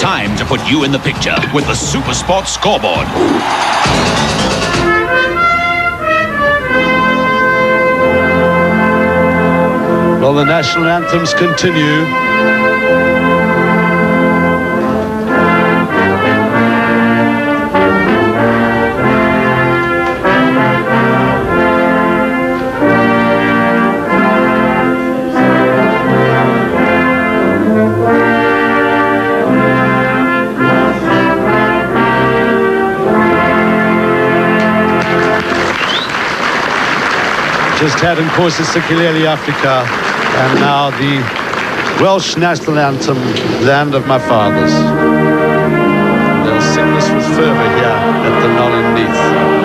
Time to put you in the picture with the Super Sport Scoreboard. Well, the national anthems continue. Just had in course Sikeleli Africa, and now the Welsh national anthem, Land of My Fathers. They'll sing this with fervour here at the Gnoll in Neath.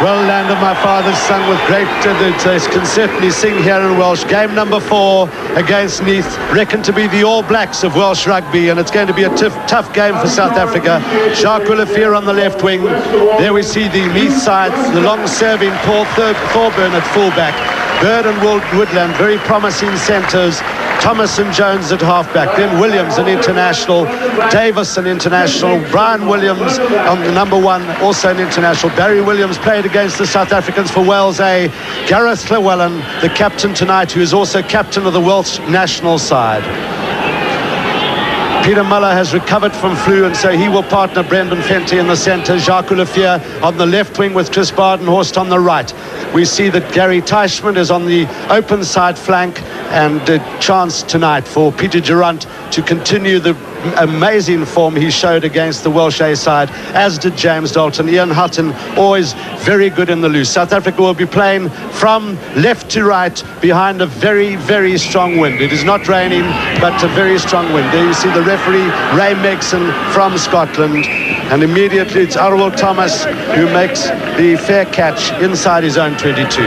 Well, Land of My Fathers, sung with great they can certainly sing here in Welsh. Game number 4 against Neath, reckoned to be the All Blacks of Welsh rugby, and it's going to be a tough game for South Africa. Jacques Willefeer on the left wing. There we see the Neath side, the long-serving Paul Thorburn at fullback. Bird and Woodland, very promising centres. Thomas and Jones at halfback, then Williams, an international, Davis, an international, Brian Williams on the number 1, also an international. Barry Williams played against the South Africans for Wales A. Gareth Llewellyn, the captain tonight, who is also captain of the Welsh national side. Peter Muller has recovered from flu, and so he will partner Brendan Fenty in the centre, Jacques Willefeer on the left wing with Chris Badenhorst on the right. We see that Gary Teichmann is on the open side flank, and a chance tonight for Peter Durant to continue the amazing form he showed against the Welsh A side, as did James Dalton. Ian Hutton, always very good in the loose. South Africa will be playing from left to right behind a very, very strong wind. It is not raining, but a very strong wind. There you see the referee, Ray Megson from Scotland. And immediately it's Arwell Thomas who makes the fair catch inside his own 22.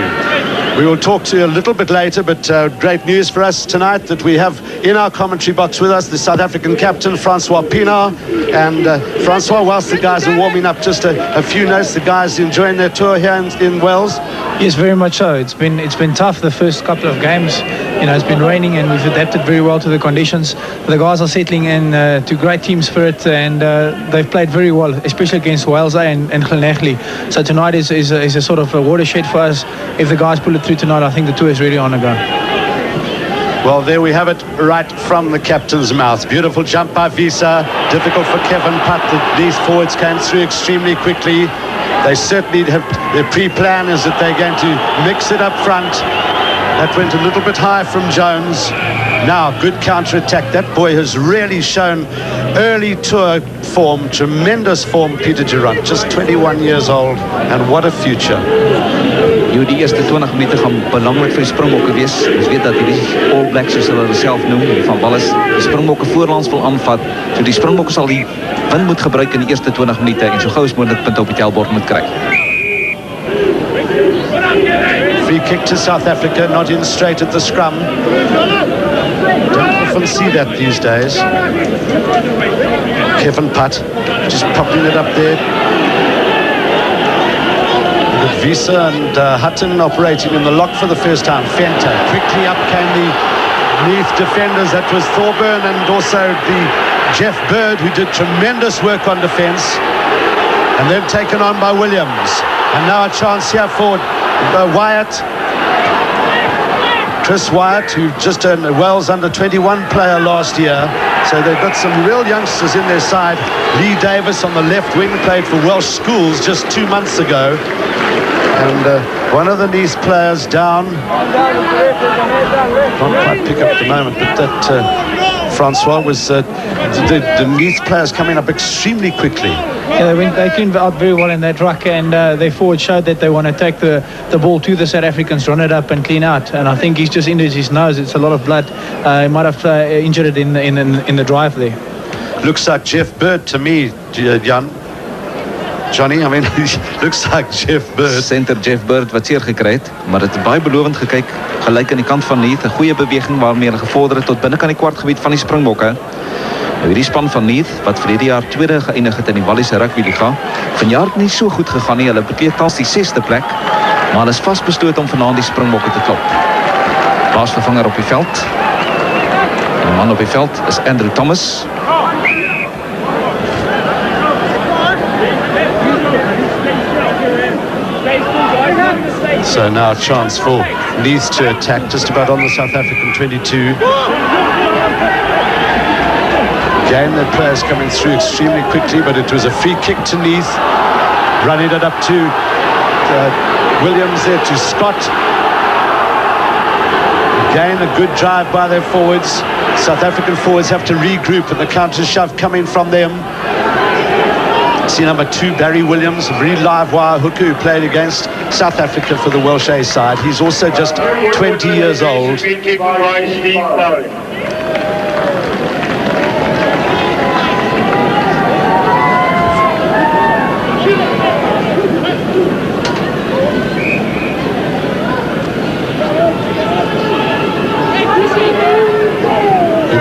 We will talk to you a little bit later, but great news for us tonight that we have in our commentary box with us the South African captain, Francois Pienaar. And Francois, whilst the guys are warming up, just a few notes. The guys enjoying their tour here in Wales? Yes, very much so. It's been tough the first couple of games. You know, it's been raining and we've adapted very well to the conditions. The guys are settling in to great team spirit, and they've played very well, especially against Wales and Gleneagly. So tonight is a sort of a watershed for us. If the guys pull it through tonight, I think the tour is really on the go. Well, there we have it right from the captain's mouth. Beautiful jump by Visa. Difficult for Kevin Putt. These forwards came through extremely quickly. They certainly have, their pre-plan is that they're going to mix it up front. That went a little bit high from Jones. Now, good counter-attack. That boy has really shown early tour form, tremendous form, Peter Durant. Just 21 years old, and what a future. Die eerste 20 minute gaan belangrijk vir die Springbokke wees. Ons weet dat die All Blacks, soos hulle self noem, van Wallis, die Springbokke voorlands wil aanvat. So die Springbokke sal die wind moet gebruik in die eerste 20 minute en so gou as moontlik punte op die tellbord moet kry. Free kick to South Africa, not in straight at the scrum. Don't often see that these days. Kevin Putt just popping it up there. With Visa and Hutton operating in the lock for the first time. Fenter, quickly up came the Neath defenders. That was Thorburn and also the Jeff Bird, who did tremendous work on defence. And then taken on by Williams. And now a chance here for Wyatt. Chris Wyatt, who just earned a Wales under-21 player last year. So they've got some real youngsters in their side. Lee Davis on the left wing played for Welsh Schools just 2 months ago. And one of the Neath players down. Can't quite pick up at the moment, but that Francois was the Neath players coming up extremely quickly. Yeah, they cleaned out very well in that ruck, and their forward showed that they want to take the ball to the South Africans, run it up and clean out. And I think he's just injured his nose. It's a lot of blood. He might have injured it in the drive there. Looks like Jeff Bird to me, Johnny, I mean, he looks like Jeff Bird. Center Jeff Bird wat seer gekry het, maar dit het baie belovend gekyk, gelyk aan die kant van Neath, 'n goeie beweging waarmee hulle gevorder het tot binnekant die kwartgebied van die Springbokke. Nou hierdie span van Neath wat verlede jaar tweede geëindig het in die Walliese Rugby Liga, vanjaar het nie so goed gegaan nie. Hulle bekleed tans die 6de plek, maar hulle is vasbeslote om vanaand die Springbokke te klop. Plaasvervanger op die veld. En die man op die veld is Andrew Thomas. So now a chance for Neath to attack just about on the South African 22. Again, the players coming through extremely quickly, but it was a free kick to Neath. Running it up to Williams there to Scott. Again, a good drive by their forwards. South African forwards have to regroup and the counter shove coming from them. See number 2, Barry Williams, a very live wire hooker who played against South Africa for the Welsh A side. He's also just 20 years old.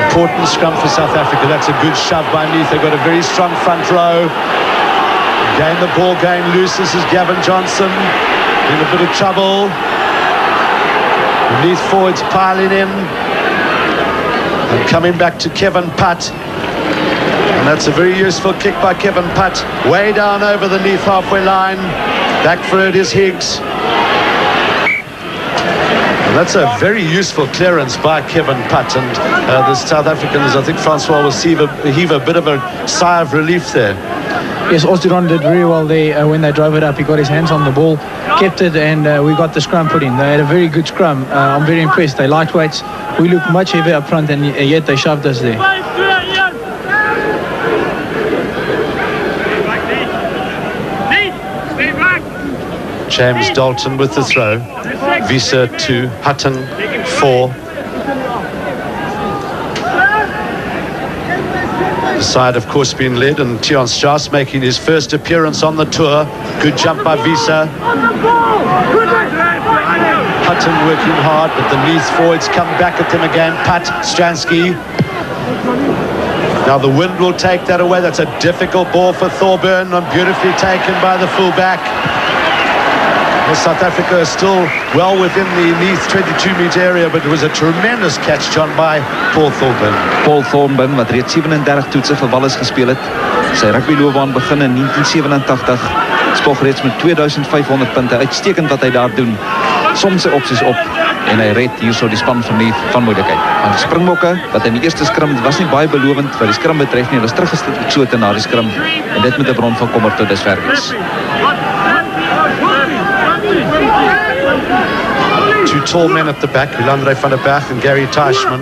Important scrum for South Africa. That's a good shove by Neath. They've got a very strong front row. Again, the ball going loose. This is Gavin Johnson in a bit of trouble. Neath forwards piling in. And coming back to Kevin Putt. And that's a very useful kick by Kevin Putt. Way down over the Neath halfway line. Back for it is Higgs. That's a very useful clearance by Kevin Putt, and the South Africans, I think Francois will heave a bit of a sigh of relief there. Yes, Osteron did very well there when they drove it up. He got his hands on the ball, kept it, and we got the scrum put in. They had a very good scrum. I'm very impressed. They lightweights. We look much heavier up front, and yet they shoved us there. James Dalton with the throw. Visa 2, Hutton 4. The side, of course, being led, and Tian Strauss making his first appearance on the tour. Good jump by Visa. Hutton working hard, but the Neath forwards come back at them again. Putt, Stransky. Now the wind will take that away. That's a difficult ball for Thorburn, and beautifully taken by the fullback. Well, South Africa is still well within the Neath 22-meter area, but it was a tremendous catch, John, by Paul Thorburn. Paul Thorburn, wat reeds 37 toetse vir Wallis gespeel het. Sy rugbyloopbaan begin in 1987. Spog reeds met 2500 punte. Uitstekend wat hy daar doen. Soms sy opsies op en hy red hierso die span van Neath van moeilikheid. Maar die Springbokke, wat in die eerste skrum, was nie baie belovend wat die skrum betref nie. Hulle is teruggestoot na die skrum en dit met 'n bron van kommer tot dusver wees. Two tall men at the back, Ulandre van der Berg and Gary Teichmann.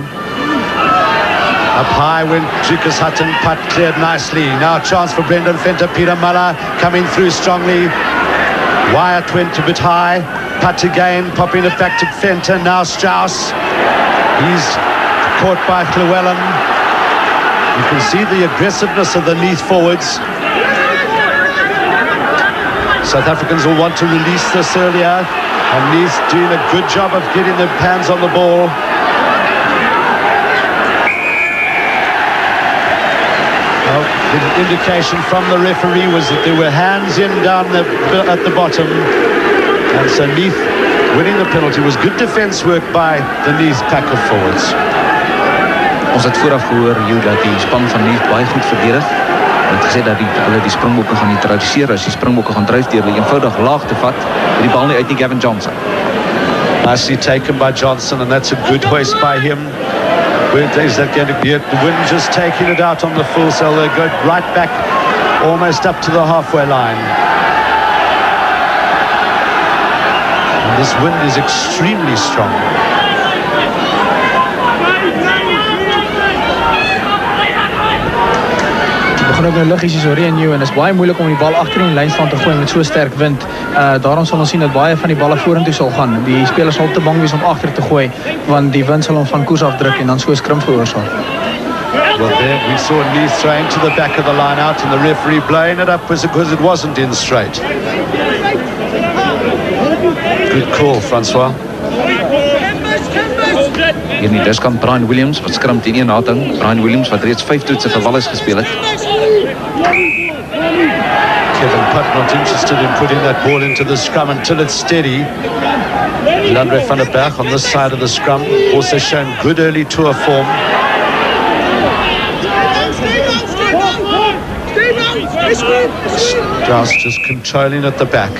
Up high went Jukas Hutton, Putt cleared nicely. Now a chance for Brendan Venter, Peter Muller coming through strongly. Wyatt went a bit high, Putt again, popping it back to Venter, now Strauss. He's caught by Llewellyn. You can see the aggressiveness of the Neath forwards. South Africans will want to release this earlier, and Neath doing a good job of getting their hands on the ball. Well, the indication from the referee was that there were hands in down at the bottom, and so Neath winning the penalty. Was good defence work by the Neath pack of forwards. Ons het vooraf gehoor dat die span van Neath baie goed verdedig. Hulle het gesê dat hulle die Springbokke gaan neutraliseer as die Springbokke gaan dryf deur hulle eenvoudig laag te vat met die bal nie uit nie Gavin Johnson. Nicely taken by Johnson, and that's a good hoist by him. Where is that going to be? The wind just taking it out on the full sail. They go right back, almost up to the halfway line. And this wind is extremely strong. Gaan ook nou liggies so reën jou en is baie moeilik om die bal agter in die lynstaan te gooi met so sterk wind. Daarom sal ons sien dat baie van die balle vorentoe sal gaan. Die spelers sal te bang wees om agter te gooi want die wind sal hom van koers afdruk en dan so 'n skrim veroorsaak. Well, there we saw Neath throwing to the back of the line out and the referee blowing it up because it wasn't in straight. Good call, Francois. Hier in die diskant Brian Williams wat skrim teen een nating. Brian Williams wat reeds 5 toetse vir Wallis gespeel het. Kevin Putt not interested in putting that ball into the scrum until it's steady. Landre van der Berg on this side of the scrum, also shown good early tour form. Strauss just controlling at the back.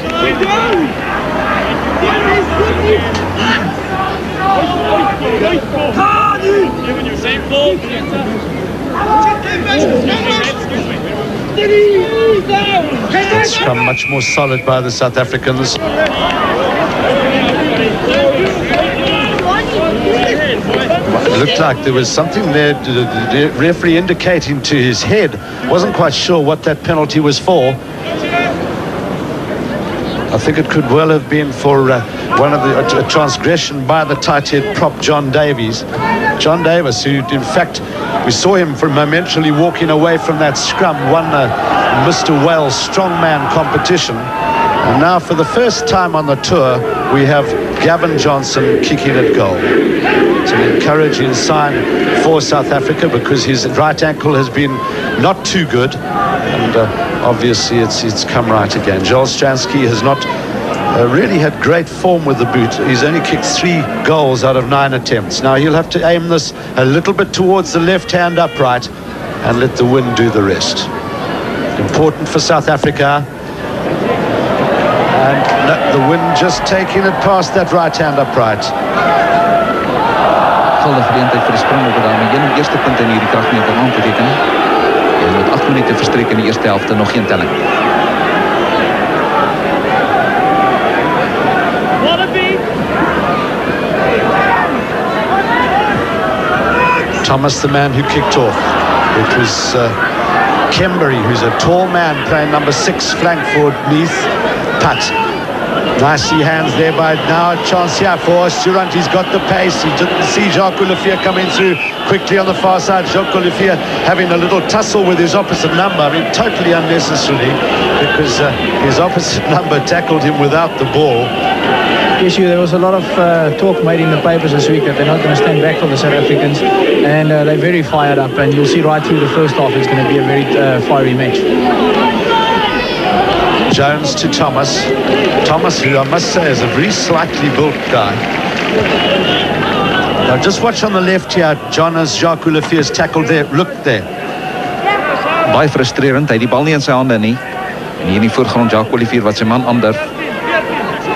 That scrum much more solid by the South Africans. It looked like there was something there, the referee indicating to his head. Wasn't quite sure what that penalty was for. I think it could well have been for one of the transgression by the tight head prop John Davies. John Davis, who in fact we saw him from momentarily walking away from that scrum, won the Mr. Wales strongman competition. And now for the first time on the tour we have Gavin Johnson kicking at goal. It's an encouraging sign for South Africa because his right ankle has been not too good, and obviously it's come right again. Joel Stransky has not really had great form with the boot. He's only kicked 3 goals out of 9 attempts. Now he'll have to aim this a little bit towards the left hand upright and let the wind do the rest. Important for South Africa. And the wind just taking it past that right hand upright. Gulde geleentheid vir die Springbokke daar, maar een eerste punt in hierdie kragmeter aan te teken. En met 8 minute verstreek in die eerste helfte nog geen telling. Thomas, the man who kicked off. It was Kembury, who's a tall man, playing number 6 flank for Neath. Putt. Nicely hands there by now. A chance here for Sturant. He's got the pace. He didn't see Jacques Olivier coming through quickly on the far side. Jacques Olivier having a little tussle with his opposite number. I mean, totally unnecessarily because his opposite number tackled him without the ball. Yes, there was a lot of talk made in the papers this week that they're not going to stand back for the South Africans, and they're very fired up, and you'll see right through the first half it's going to be a very fiery match. Jones to Thomas. Thomas, who I must say is a very slightly built guy. Now just watch on the left here, John, as Jacques Olivier's tackled there. Look there. Baie frustrerend, hy het die bal nie in sy hande nie. En hier in die voorgrond Jacques Olivier wat sy man aandurf.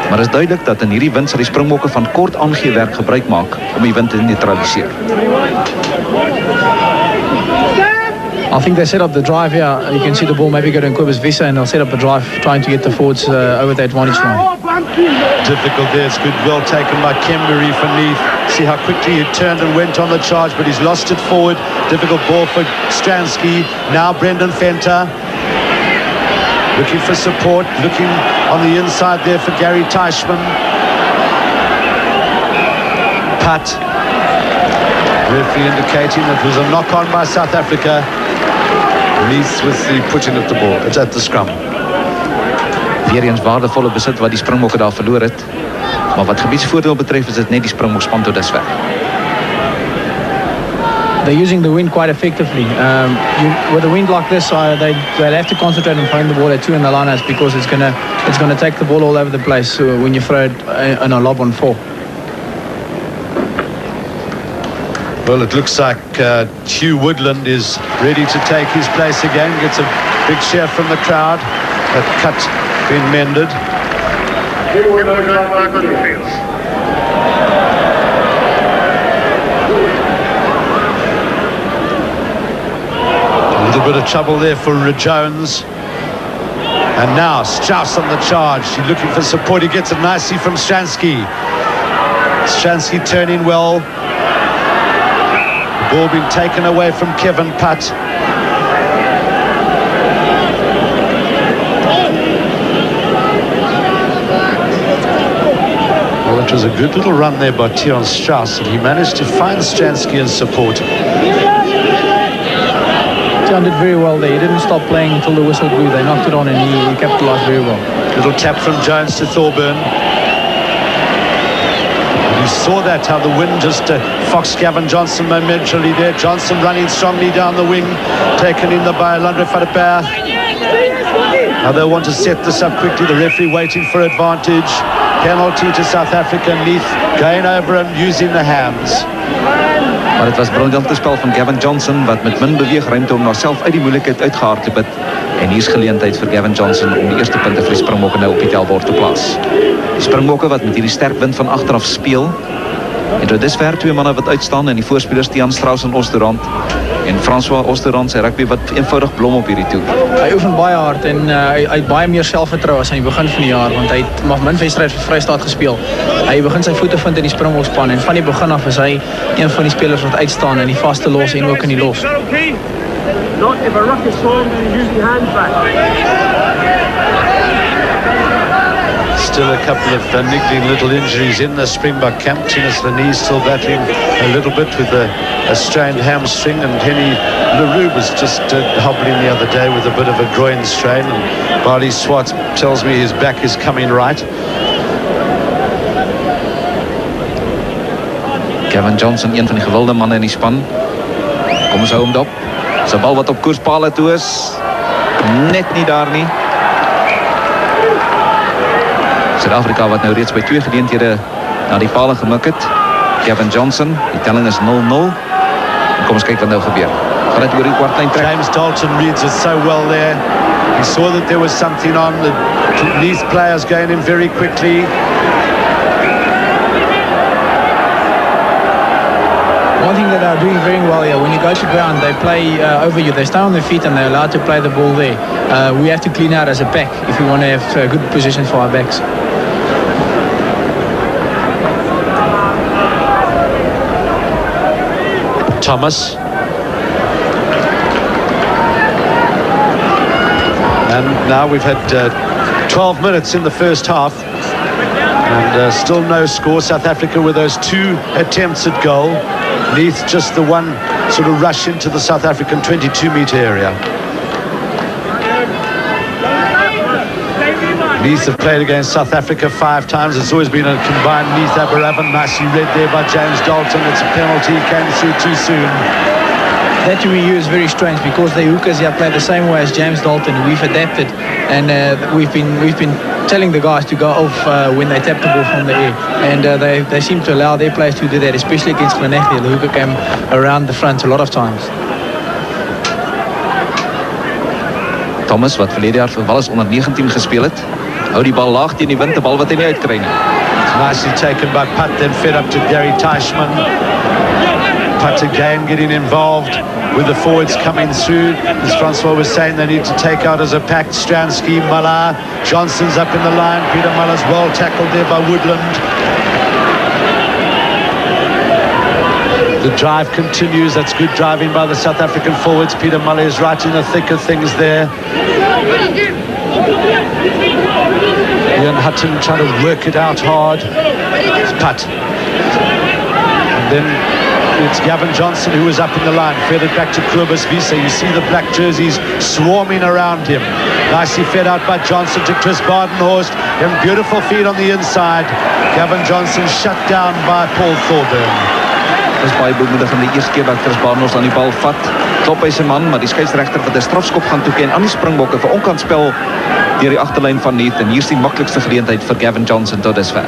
Maar is duidelik dat in hierdie wind sal die Springbokke van kort aangewerk gebruik maak om die wind te neutraliseer. I think they set up the drive here. You can see the ball maybe go to Kobus Visser, and they'll set up the drive trying to get the forwards over the advantage line. Difficult there. It's good, well taken by Kembury for Neath. See how quickly he turned and went on the charge, but he's lost it forward. Difficult ball for Stransky. Now Brendan Venter. Looking for support, looking on the inside there for Gary Teichmann. Putt. Referee indicating that it was a knock-on by South Africa. Neath with the putting at the ball. It's at the scrum. Weer eens waardevolle besit wat die Springbokke daar verloor het. Maar wat gebiedsvoordeel betref is dit net die Springbokspan tot dusver. They're using the wind quite effectively. With a wind like this, they'll have to concentrate on throwing the ball at 2 in the lineouts because it's gonna take the ball all over the place when you throw it in a lob on 4. Well, it looks like Hugh Woodland is ready to take his place again. Gets a big cheer from the crowd. That cut been mended. A little bit of trouble there for Jones. And now Strauss on the charge. He's looking for support. He gets it nicely from Stransky. Stransky turning well. The ball being taken away from Kevin Putt. Well, it was a good little run there by Tion Strauss, and he managed to find Stransky and support. Tion did very well there. He didn't stop playing until the whistle blew. They knocked it on and he capitalized very well. Little tap from Jones to Thorburn. You saw that, how the wind just foxed Gavin Johnson momentarily there. Johnson running strongly down the wing, taken in by Landre Farapar. Now they want to set this up quickly. The referee waiting for advantage. Penalty to South Africa. Neath going over and using the hands. Maar het was briljante spel van Gavin Johnson wat met min beweegruimte om nou self uit die moeilikheid uitgehardloop het. En hier is geleentheid vir Gavin Johnson om die eerste punte vir die Springbokke nou op die tellbord te plaas. Die Springbokke wat met hierdie sterk wind van agteraf speel. En tot dusver twee manne wat uitstaan en die voorspelers Tiaan Strauss en Osterrand. En François Osterrand sy rugby wat eenvoudig blom op hierdie toer. Hy oefen baie hard en hy het baie meer selfvertroue as aan die begin van die jaar, want hy het maar min wedstryd vir Vrystaat gespeel. Hy begin sy voete vind in die Springbokspan en van die begin af is hy een van die spelers wat uitstaan in die vaste los en ook in die los. Not if a ruck is formed and use the hands back. Still a couple of niggling little injuries in the Springbok camp. Tinus Lanise still battling a little bit with a strained hamstring, and Henny LaRue was just hobbling the other day with a bit of a groin strain, and Barley Swart tells me his back is coming right. Gavin Johnson, een van die gewilde manne in die span. Kom ons hou hom dop. Sy bal wat op koerspale toe is. Net nie daar nie. Suid-Afrika wat nou reeds by 2 geleenthede na die pale gemik het. Gavin Johnson, die telling is 0-0. En kom ons kyk wat nou gebeur. Gaan dit oor die kwartlyn trek. James Dalton reads it so well there. He saw that there was something on. The Neath players going in very quickly. One thing that they're doing very well here, when you go to ground, they play over you. They stay on their feet and they're allowed to play the ball there. We have to clean out as a pack if we want to have a good position for our backs. Thomas. And now we've had 12 minutes in the first half. And still no score. South Africa with those 2 attempts at goal. Neath just the one sort of rush into the South African 22-metre area. Neath have played against South Africa 5 times. It's always been a combined Neath Aberavan. Nicely read there by James Dalton. It's a penalty, came through too soon. That to me is very strange because the hookers here play the same way as James Dalton. We've adapted, and we've been telling the guys to go off when they tap the ball from the air, and they seem to allow their players to do that, especially against Gleneagles. The hooker came around the front a lot of times. Thomas wat verlede jaar vir Wallis onder 19 gespeel het, hou die bal laag teen die wind, 'n bal wat hy nie uitkry nie. Nicely taken by Putt, then fed up to Gary Teichmann. Putt again getting involved with the forwards coming through. As Francois was saying, they need to take out as a pack. Stransky, Muller, Johnson's up in the line. Peter Muller's well tackled there by Woodland. The drive continues. That's good driving by the South African forwards. Peter Muller is right in the thick of things there. Ian Hutton trying to work it out hard. It's Putt. And then it's Gavin Johnson who was up in the line, fed it back to Kobus Wiese. You see the black jerseys swarming around him. Nicely fed out by Johnson to Chris Badenhorst, and beautiful feed on the inside. Gavin Johnson shut down by Paul Thorburn. Dis baie bemoedigend die eerste keer dat Chris Badenhorst aan die bal vat. Klop hy sy man, maar die skeieregter wat 'n strafskop gaan toeken aan die Springbokke vir onkantspel deur die agterlyn van Neath, en hier is die maklikste geleentheid vir Gavin Johnson tot dusver.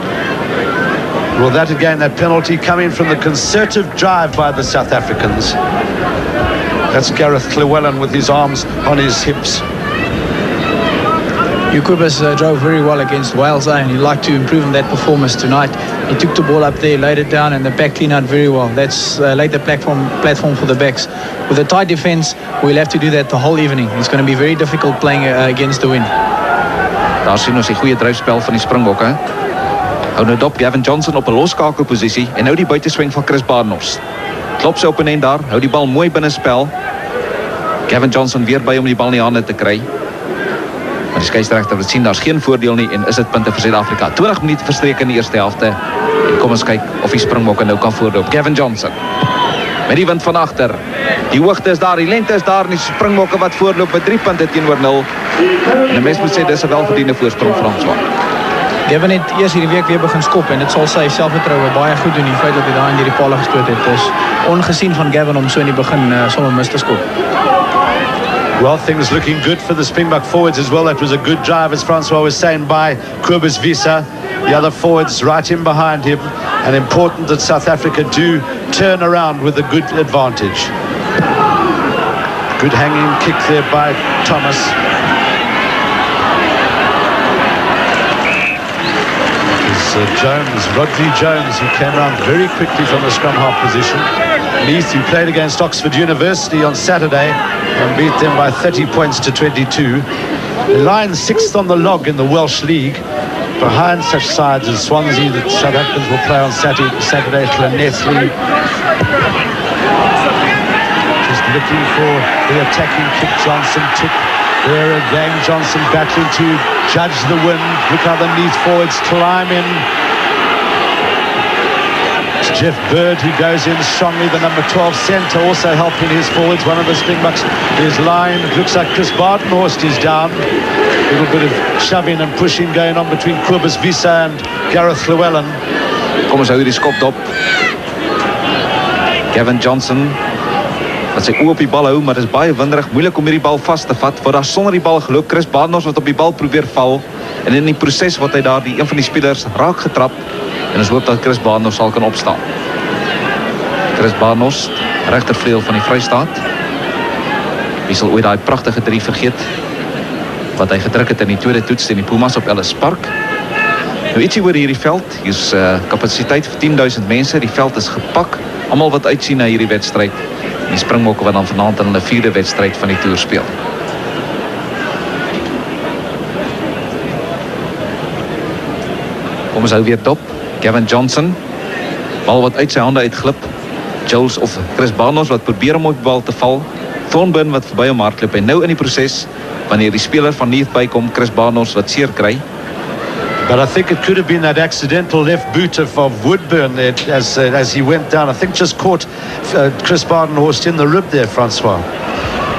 Well, that again, that penalty coming from the concerted drive by the South Africans. That's Gareth Llewellyn with his arms on his hips. Jacobus drove very well against Wales, and he'd like to improve on that performance tonight. He took the ball up there, laid it down, and the back cleaned out very well. That's laid the platform for the backs. With a tight defence, we'll have to do that the whole evening. It's going to be very difficult playing against the wind. Daar sien ons die goeie dryfspel van die Springbokke. Hou nou dop Gavin Johnson op 'n loskakelposisie en nou die buiteswing van Chris Barnard. Klop sy opponent daar, hou die bal mooi binne spel. Gavin Johnson weer by om die bal in die hande te kry. Maar die skeieregter wil sien daar's geen voordeel nie en is dit punte vir Suid-Afrika. 20 minute verstreek in die eerste helfte. En kom ons kyk of die Springbokke nou kan voorloop. Gavin Johnson. Met die wind van agter. Die hoogte is daar, die lengte is daar en die Springbokke wat voorloop met 3 punte teenoor 0. En 'n mens moet sê dis 'n welverdiende voorsprong vir ons. Gavin het eers hierdie week weer begin skop en dit sal sy selfvertroue baie goed doen, die feit dat hy daar in hierdie paal gestoot het. Dis ongesien van Gavin om so in die begin sommer mis te skop. Well, things looking good for the Springbok forwards as well. That was a good drive, as Francois was saying, by Kobus Wiese. The other forwards right in behind him. And important that South Africa do turn around with a good advantage. Good hanging kick there by Thomas. Jones, Rodri Jones, who came around very quickly from the scrum half position. Neath, who played against Oxford University on Saturday and beat them by 30 points to 22. The Lions 6th on the log in the Welsh League, behind such sides as Swansea that South Africans will play on Saturday, Llanelli. Just looking for the attacking kick. Johnson took there again. Johnson battling to judge the wind. Look how the Neath forwards climb in. It's Jeff Bird who goes in strongly, the number 12 centre, also helping his forwards. One of the Springboks is line. It looks like Chris Bartenhorst is down. A little bit of shoving and pushing going on between Kobus Wiese and Gareth Llewellyn. Kom ons hou hierdie skop dop. Gavin Johnson wat sy oë op die bal hou, maar dit is baie winderig, moeilik om hierdie bal vas te vat, want daar sonder die bal geloop. Chris Barnard wat op die bal probeer val, en in die proses wat hy daar een van die spelers raak getrap, en ons hoop dat Chris Barnard sal kan opstaan. Chris Barnard, regtervleuel van die Vrystaat. Wie sal ooit daai pragtige 3 vergeet, wat hy gedruk het in die tweede toets in die Pumas op Ellis Park. Nou ietsie oor hierdie veld, hier is kapasiteit vir 10,000 mense, die veld is gepak, almal wat uitsien na hierdie wedstryd. Die Springbokke wat dan vanaand in hulle 4de wedstryd van die toer speel. Kom ons hou weer dop. Gavin Johnson, bal wat uit sy hande uitglip. Jules of Chris Barnard wat probeer om op die bal te val. Thornburn wat verby hom hardloop en nou in die proses, wanneer die speler van Neath bykom, Chris Barnard wat seer kry. But I think it could have been that accidental left boot of Woodburn there as he went down. I think just caught Chris Bartenhorst in the rib there, Francois.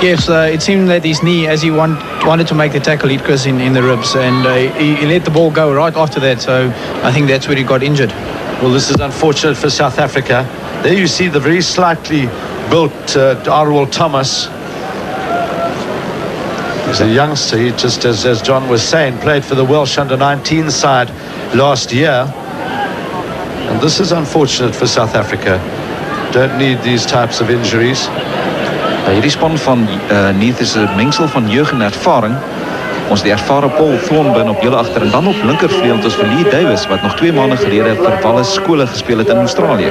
Yes, it seemed that his knee, as he wanted to make the tackle, hit Chris in the ribs, and he let the ball go right after that, so I think that's where he got injured. Well, this is unfortunate for South Africa. There you see the very slightly built Arwell Thomas. He's a youngster, he just, as John was saying, played for the Welsh under-19 side last year. And this is unfortunate for South Africa. Don't need these types of injuries. Hierdie span van Neath is 'n mengsel van jeug en ervaring. Ons die ervare Paul Thornburn op hele agter en dan op linkervleuel het ons vir Lee Davis wat nog 2 maande gelede vir Wallis skole gespeel het in Australië.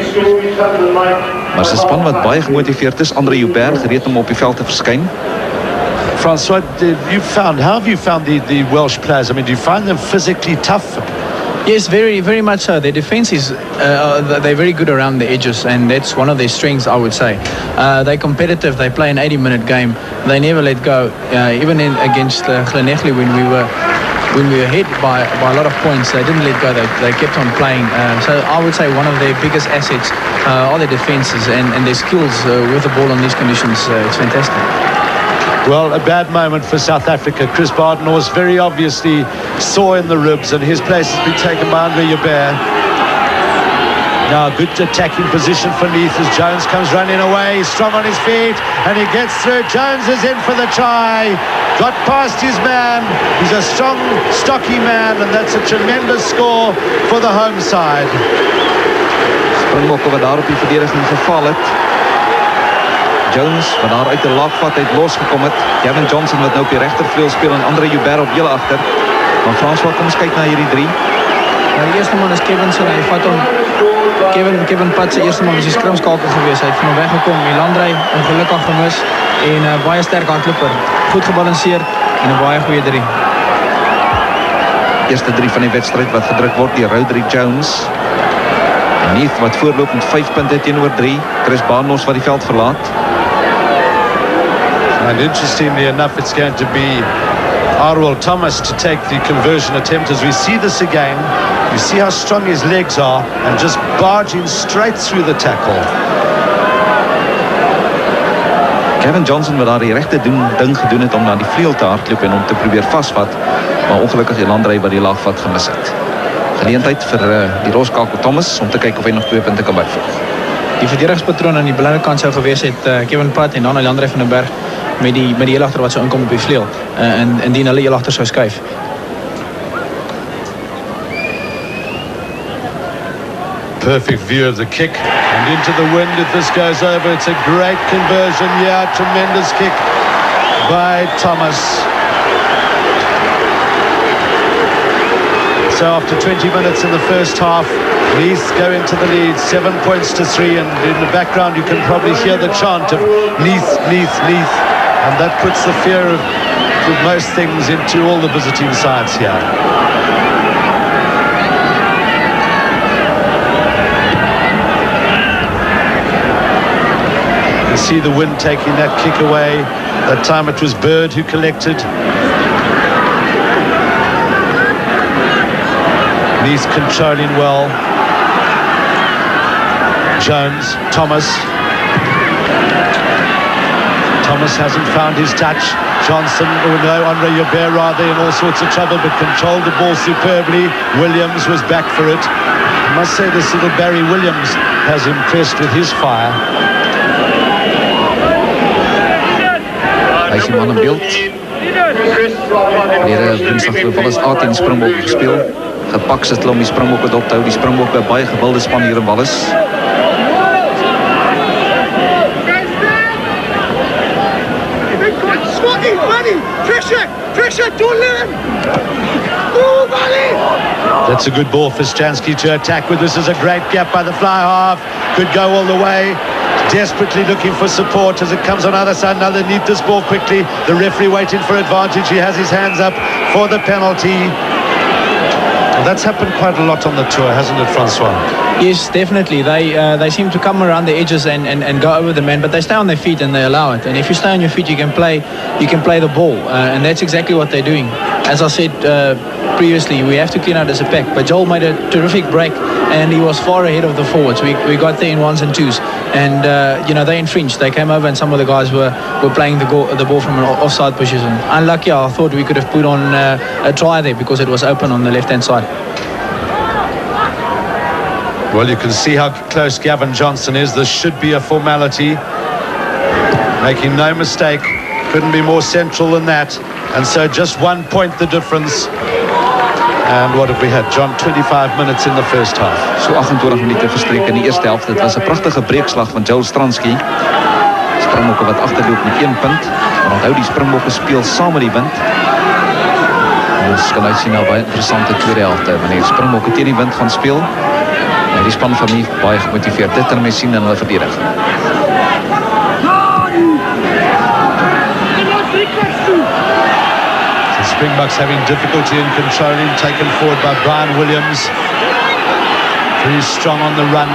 Maar 'n span wat baie gemotiveerd is. Andre Joubert gereed om op die veld te verskyn. Francois, how have you found the Welsh players? I mean, do you find them physically tough? Yes, very, very much so. Their defence is, they're very good around the edges, and that's one of their strengths, I would say. They're competitive. They play an 80-minute game. They never let go. Even against Llanelli when we were ahead by a lot of points, they didn't let go. They kept on playing. So I would say one of their biggest assets are their defences and their skills with the ball on these conditions. It's fantastic. Well, a bad moment for South Africa. Chris Bartenhorst very obviously sore in the ribs, and his place has been taken by Andre Joubert. Now, good attacking position for Neath as Jones comes running away. He's strong on his feet, and he gets through. Jones is in for the try. Got past his man. He's a strong, stocky man, and that's a tremendous score for the home side. Springbokke wat daar op die verdediging geval het. Jones, wat daar uit de laagvat uit losgekom het. Gavin Johnson wat nou op die rechtervleuel speel en Andre Joubert op heel achter. Maar François, kom eens kijken naar hierdie drie. Die eerste man is Kevin se, hy vat hom. Kevin Pat se eerste man was die skrimskakel geweest. Hy het van hom weggekom. Landry ongelukkig gemis en baie sterk hardloper. Goed gebalanceerd en 'n baie goeie 3. Eerste 3 van die wedstrijd wat gedrukt wordt, die Rodri Jones. En Neath wat voorloopt met 5 punten teenoor 3. Chris Barnos wat die veld verlaat. And interestingly enough, it's going to be Arwell Thomas to take the conversion attempt. As we see this again, you see how strong his legs are and just barging straight through the tackle. Gavin Johnson wat daar die rechte ding gedoen het om naar die vleuel te hardloop en om te probeer vastvat. Maar ongelukkig die Landry wat die laagvat gemis het. Geleentheid vir die Roskakel Thomas om te kyk of hy nog 2 punte kan byvoeg. Die verdedigingspatroon aan die belangrike kant sou gewees het Kevin Pat en dan Landry van den Berg met die heel agter wat sou inkom op die vleuel en indien hulle heel agter sou skuif. Perfect view of the kick and into the wind if this goes over. It's a great conversion. Yeah, tremendous kick by Thomas. So after 20 minutes in the first half, Neath go into the lead, 7 points to 3, and in the background you can probably hear the chant of Neath, Neath, Neath, and that puts the fear of most things into all the visiting sides here. You see the wind taking that kick away. That time it was Bird who collected. Neath controlling well. Jones, Thomas hasn't found his touch. Johnson, Andre Joubert rather, in all sorts of trouble, but controlled the ball superbly. Williams was back for it. I must say this little Barry Williams has impressed with his fire. Hy is die man in beeld. Verlede woensdag vir Wallis 18 Springbokke gespeel. Gepak sit hulle om die Springbokke dop te hou. Die Springbokke baie gewilde span hier in Wallis. That's a good ball for Stansky to attack with. This is a great gap by the fly half. Could go all the way. Desperately looking for support as it comes on either side. Another Neath this ball quickly. The referee waiting for advantage. He has his hands up for the penalty. Well, that's happened quite a lot on the tour, hasn't it, Francois? Yes, definitely. They seem to come around the edges and go over the man, but they stay on their feet and they allow it. And if you stay on your feet, you can play the ball, and that's exactly what they're doing. As I said previously, we have to clean out as a pack. But Joel made a terrific break, and he was far ahead of the forwards. We got there in 1s and 2s, and they infringed. They came over, and some of the guys were playing the ball from an offside position. Unlucky, I thought we could have put on a try there because it was open on the left-hand side. Well, you can see how close Gavin Johnson is. This should be a formality. Making no mistake. Couldn't be more central than that. And so just 1 point the difference. And what have we had, John? 25 minutes in the first half. So 28 minute verstrek in die eerste helft. Dit was 'n pragtige breekslag van Joel Stransky. Springbokke wat agterloop met 1 punt. Maar onthou die Springbokke speel saam met die wind. Ons kan uitsien na 'n baie interessante tweede helft wanneer die Springbokke teen die wind gaan speel. En die span van Neath baie gemotiveerd. Dit kan mens sien in hulle verdediging. The Springboks having difficulty in controlling, taken forward by Brian Williams. Very strong on the run.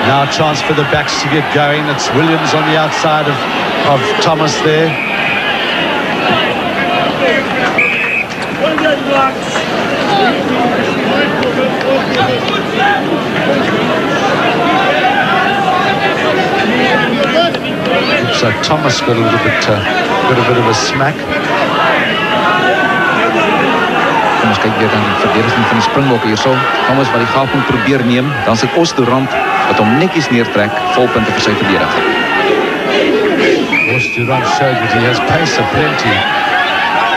Now a chance for the backs to get going. It's Williams on the outside of Thomas there. So Thomas got a little bit, got a bit of a smack. Kom ons kyk weer aan die verdediging van die Springbokke hierso. Thomas wat die gaafpunt probeer neem, dan sit Osdurant wat hom netjies neertrek, volpunte vir sy verdediging. Osdurant showed that he has pace aplenty.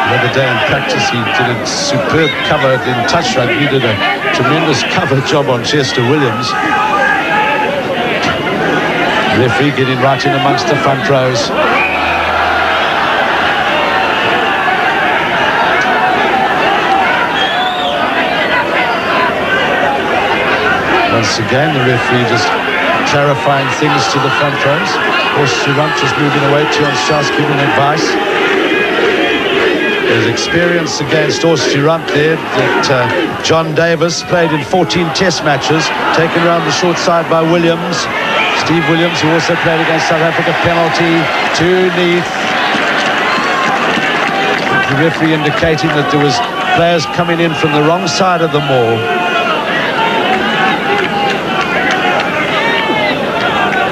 The other day in practice he did a superb cover in touch rugby. He did a tremendous cover job on Chester Williams. Referee getting right in amongst the front rows. Once again, the referee just clarifying things to the front rows. Horse-Durant just moving away. Tionsha's giving advice. There's experience against Horse-Durant there that John Davis played in 14 test matches, taken around the short side by Williams. Steve Williams, who also played against South Africa, penalty to Neath. The referee indicating that there was players coming in from the wrong side of the mall.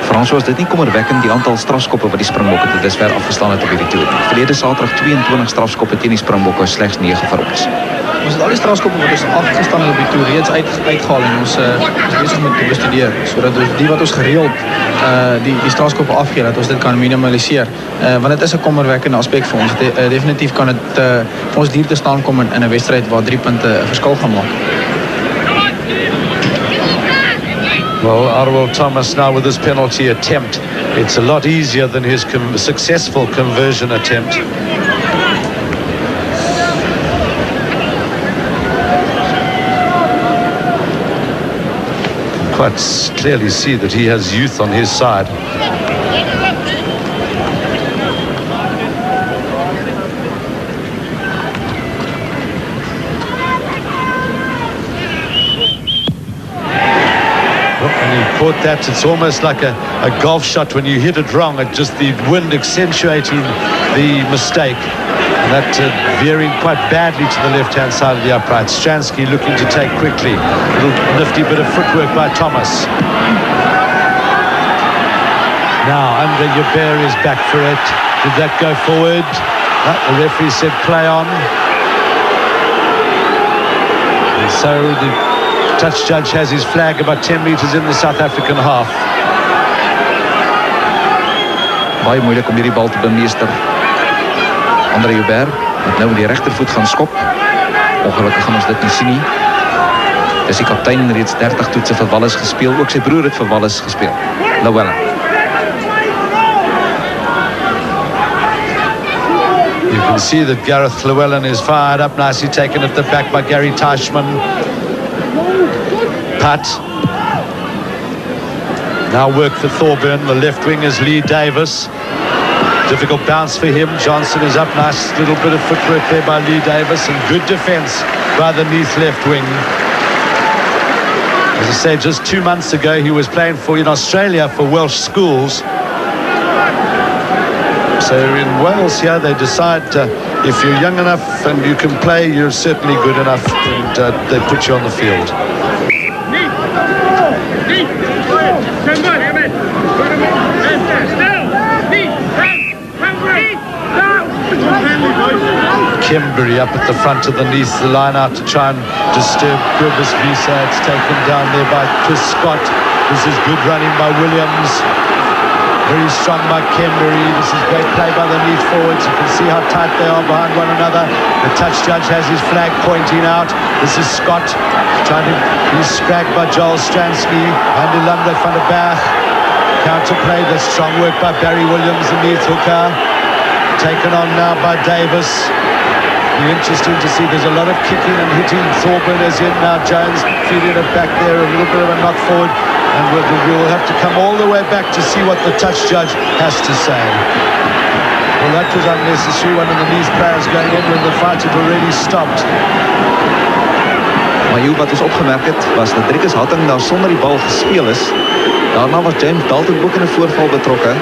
Frans, was dit nie kommerwekkend die aantal strafskoppe wat die Springbokke tot dusver afgestaan het op hierdie toer. Verlede Saterdag 22 strafskoppe teen die Springbokke, slegs 9 vir ons. Ons het al die strafskoppe wat ons afgestaan het op die toer reeds uitgehaal en ons is besig met te bestudeer sodat ons die wat ons gereeld die strafskoppe afgee dat ons dit kan minimaliseer. Want dit is 'n kommerwekkende aspek vir ons. Definitief kan dit vir ons duur te staan kom in 'n wedstryd waar 3 punte 'n verskil gaan maak. Well, Arwell Thomas now with his penalty attempt. It's a lot easier than his successful conversion attempt. Quite clearly see that he has youth on his side. Caught that. It's almost like a golf shot when you hit it wrong. It just the wind accentuating the mistake. And that veering quite badly to the left-hand side of the upright. Stransky looking to take quickly. A little nifty bit of footwork by Thomas. Now Andre Joubert is back for it. Did that go forward? No, the referee said play on. And so the touch judge has his flag about 10 metres in the South African half. Baie moeilik om hierdie bal te bemeester. Andre Joubert moet nou met die regtervoet gaan skop. Ongelukkig gaan ons dit nie sien nie. Dis die kaptein reeds 30 toetse vir Wallis gespeel. Ook sy broer het vir Wallis gespeel. Llewellyn. You can see that Gareth Llewellyn is fired up, nicely taken at the back by Gary Teichmann. Pat. Now work for Thorburn. The left wing is Lee Davis. Difficult bounce for him. Johnson is up. Nice little bit of footwork there by Lee Davis. And good defence by the Neath left wing. As I say, just 2 months ago, he was playing in Australia for Welsh schools. So in Wales here, they decide if you're young enough and you can play, you're certainly good enough, and they put you on the field. Kimberly up at the front of the Neath, the line out to try and disturb Quibus Visa. It's taken down there by Chris Scott. This is good running by Williams. Very strong by Kimberly. This is great play by the Neath forwards. You can see how tight they are behind one another. The touch judge has his flag pointing out. This is Scott trying to be scragged by Joel Stransky. Andy Lundberg van der Berg. Counterplay, that's strong work by Barry Williams, the Neath hooker. Taken on now by Davis. Be interesting to see. There's a lot of kicking and hitting. Thorburn is in now. Jones feeding it back there. A little bit of a knock forward. And we'll have to come all the way back to see what the touch judge has to say. Well, that was unnecessary. One of the Neath players going in when the fight had already stopped. Maar hier wat ons opgemerk het, was dat Driekus Hatting daar sonder die bal gespeel is. Daarna was James Dalton ook in 'n voorval betrokke.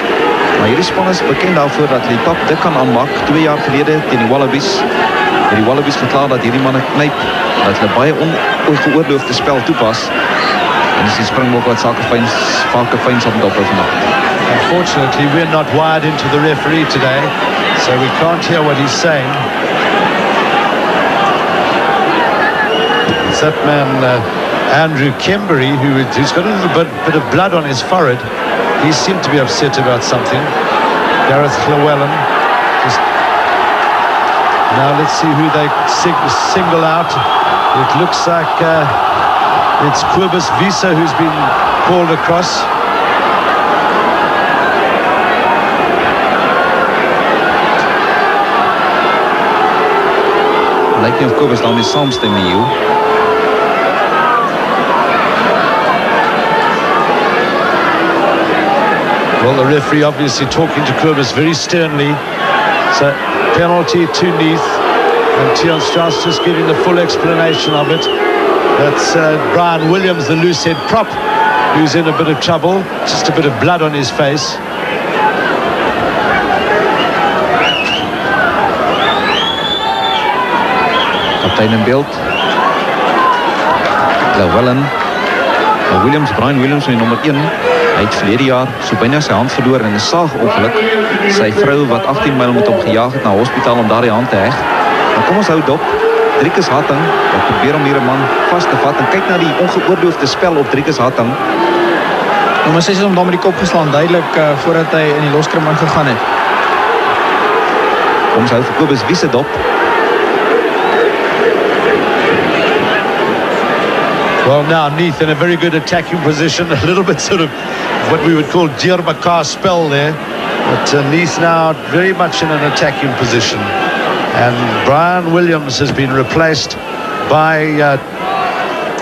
Maar hierdie span is bekend daarvoor dat hulle pap dit kan aanmaak. 2 jaar gelede teen die Wallabies. Die Wallabies geklaar dat hierdie manne knyp, dat hulle baie ongeoorloofde spel toepas. En dis die Springbok wat sake fyn sal dophou vandag. Unfortunately, we're not wired into the referee today, so we can't hear what he's saying. It's that man, Andrew Kimberly, who's got a little bit of blood on his forehead. He seemed to be upset about something. Gareth Llewellyn. Now let's see who they single out. It looks like it's Quibus Visa who's been called across. Lyk nie of Kobus daarmee saamstem nie, Hugh. Well, the referee obviously talking to Kobus very sternly. So, penalty to Neath. And Tian Strauss just giving the full explanation of it. That's Brian Williams, the loose-head prop, who's in a bit of trouble. Just a bit of blood on his face. Kaptein in beeld. Llewellyn. Brian Williams van die nommer 1. Hy het verlede jaar so byna sy hand verloor in 'n saagongeluk. Sy vrou wat 18 myl met hom gejaag het na hospitaal om daardie hand te heg. Maar kom ons hou dop. Driekus Hatting, wat probeer om hier 'n man vas te vat en kyk na die ongeoorloofde spel op Driekus Hatting. Nommer 6 het hom daar met die kop geslaan, duidelik voordat hy in die loskrim ingegaan het. Kom ons hou vir Kobus wie se dop. Well, now Neath in a very good attacking position, a little bit sort of what we would call Dierbakar spell there, but Neath now very much in an attacking position. And Brian Williams has been replaced by,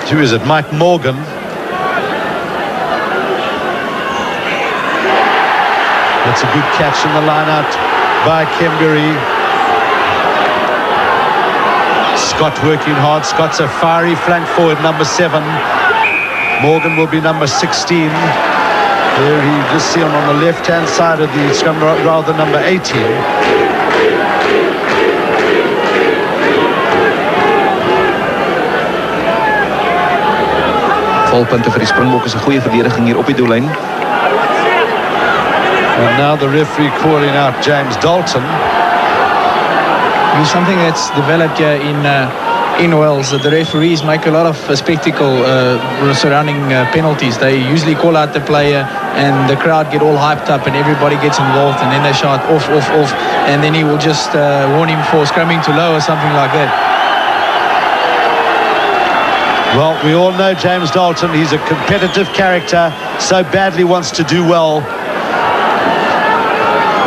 who is it, Mike Morgan. That's a good catch in the line-out by Kembury. Scott working hard. Scott's a fiery flank forward, number 7. Morgan will be number 16. There you just see him on the left-hand side of the scrum, rather number 18. Volpunte vir die Springbokke, is 'n goeie verdediging hier op die doellyn. And now the referee calling out James Dalton. It's something that's developed here in Wales. The referees make a lot of spectacle surrounding penalties. They usually call out the player and the crowd get all hyped up and everybody gets involved, and then they shout off, and then he will just warn him for scrumming too low or something like that. Well, we all know James Dalton. He's a competitive character, so badly wants to do well.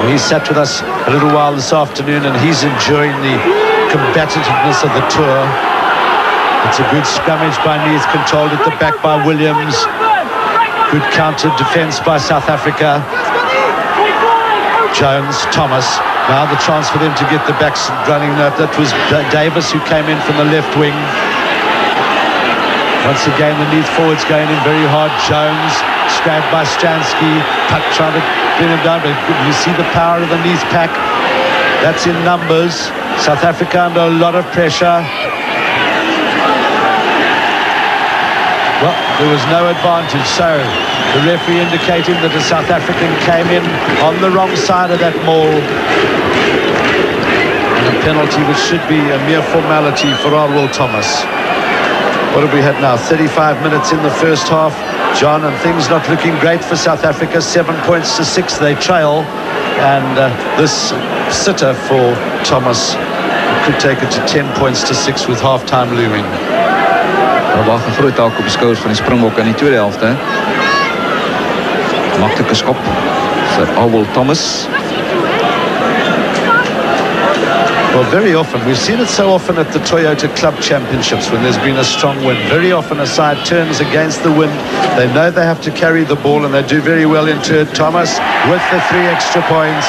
He sat with us a little while this afternoon, and he's enjoying the combativeness of the tour. It's a good scrummage by Neath, controlled at the back by Williams. Good counter defence by South Africa. Jones, Thomas. Now the chance for them to get the backs running. That was Davis, who came in from the left wing. Once again, the Neath forwards going in very hard. Jones, grabbed by Stransky. Puck trying to bring him down, but you see the power of the Neath pack. That's in numbers. South Africa under a lot of pressure. Well, there was no advantage, so the referee indicating that a South African came in on the wrong side of that maul. And a penalty which should be a mere formality for our Will Thomas. What have we had now? 35 minutes in the first half, John, and things not looking great for South Africa. 7 points to 6, they trail. And this sitter for Thomas could take it to 10 points to 6 with half-time looming. Daar wag 'n groot taak op die skouers van die Springbokke in die tweede helfte. Maklike skop vir Will Thomas. Well, very often, we've seen it so often at the Toyota Club Championships when there's been a strong wind. Very often a side turns against the wind. They know they have to carry the ball, and they do very well into it. Thomas with the 3 extra points.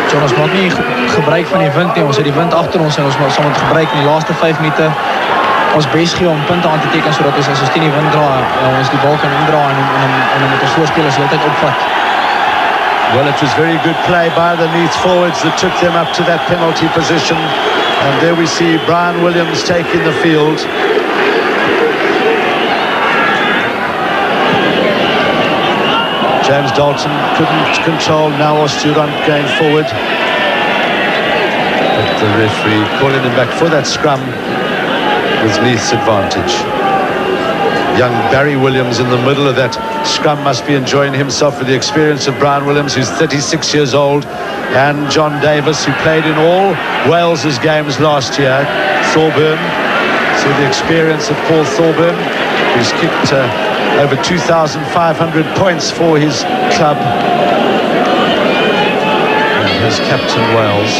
So ons maak nie gebruik van die wind nie. Ons het die wind agter ons en ons sal dit gebruik in die laaste 5 minute. Ons bes gee om punte aan te teken sodat ons as ons teen die wind dra, ons die bal kan indra en met ons voorspelers heeltyd opvat. Well, it was very good play by the Neath forwards that took them up to that penalty position. And there we see Brian Williams taking the field. James Dalton couldn't control now Osturant going forward. But the referee calling him back for that scrum was Neath's advantage. Young Barry Williams in the middle of that scrum must be enjoying himself with the experience of Brian Williams, who's 36 years old, and John Davis, who played in all Wales's games last year. Thorburn, so the experience of Paul Thorburn, who's kicked over 2,500 points for his club. And has captained Wales.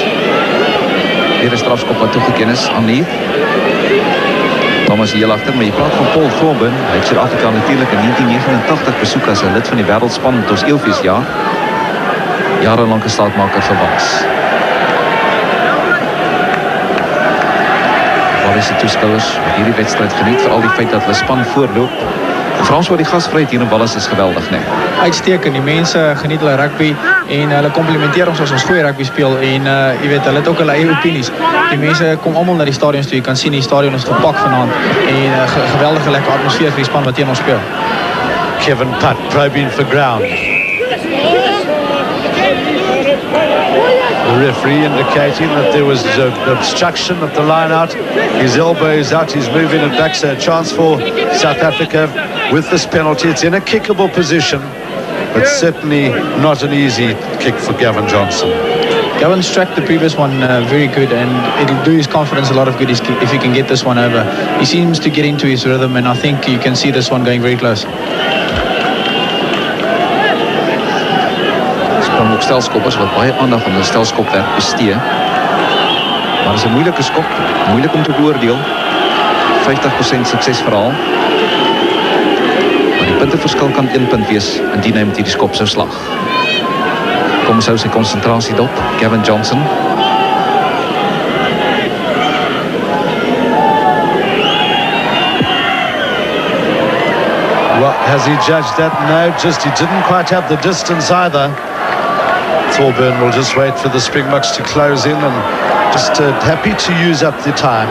Hier is strafskop wat toegeken is aan Neath. Thomas hier agter, maar jy praat van Paul Thorburn. Hy het Suid-Afrika natuurlik in 1989 besoek as 'n lid van die wêreldspan met ons Eelfeesjaar. Jarelange staatmaker vir Wales. Walese toeskouers wat hierdie wedstryd geniet, veral die feit dat hulle span voorloop. En Frans, wat die gasvryheid hier in Wallis is geweldig, né? Uitstekend, die mense geniet hulle rugby en hulle komplimenteer ons as ons goeie rugby speel en jy weet, hulle het ook hulle eie opinies. Die mense kom almal na die stadions toe, jy kan sien die stadion is gepak vanaand en geweldige lekker atmosfeer vir die span wat teen ons speel. Kevin Putt probing for ground. The referee indicating that there was an obstruction at the line out. His elbow is out, he's moving it back, so a chance for South Africa with this penalty. It's in a kickable position, but certainly not an easy kick for Gavin Johnson. Gavin struck the previous one very good, and it'll do his confidence a lot of good if he can get this one over. He seems to get into his rhythm, and I think you can see this one going very close. Ook stelskoppers wat baie aandag aan hulle stelskopwerk bestee. Maar is 'n moeilike skop, moeilik om te beoordeel. 50% suksesverhaal. Maar die punteverskil kan 1 punt wees indien hy met hierdie skop sou slag. Kom ons hou sy konsentrasie dop, Gavin Johnson. Well, has he judged that? No, just he didn't quite have the distance either. Thorburn will just wait for the Springboks to close in and just happy to use up the time.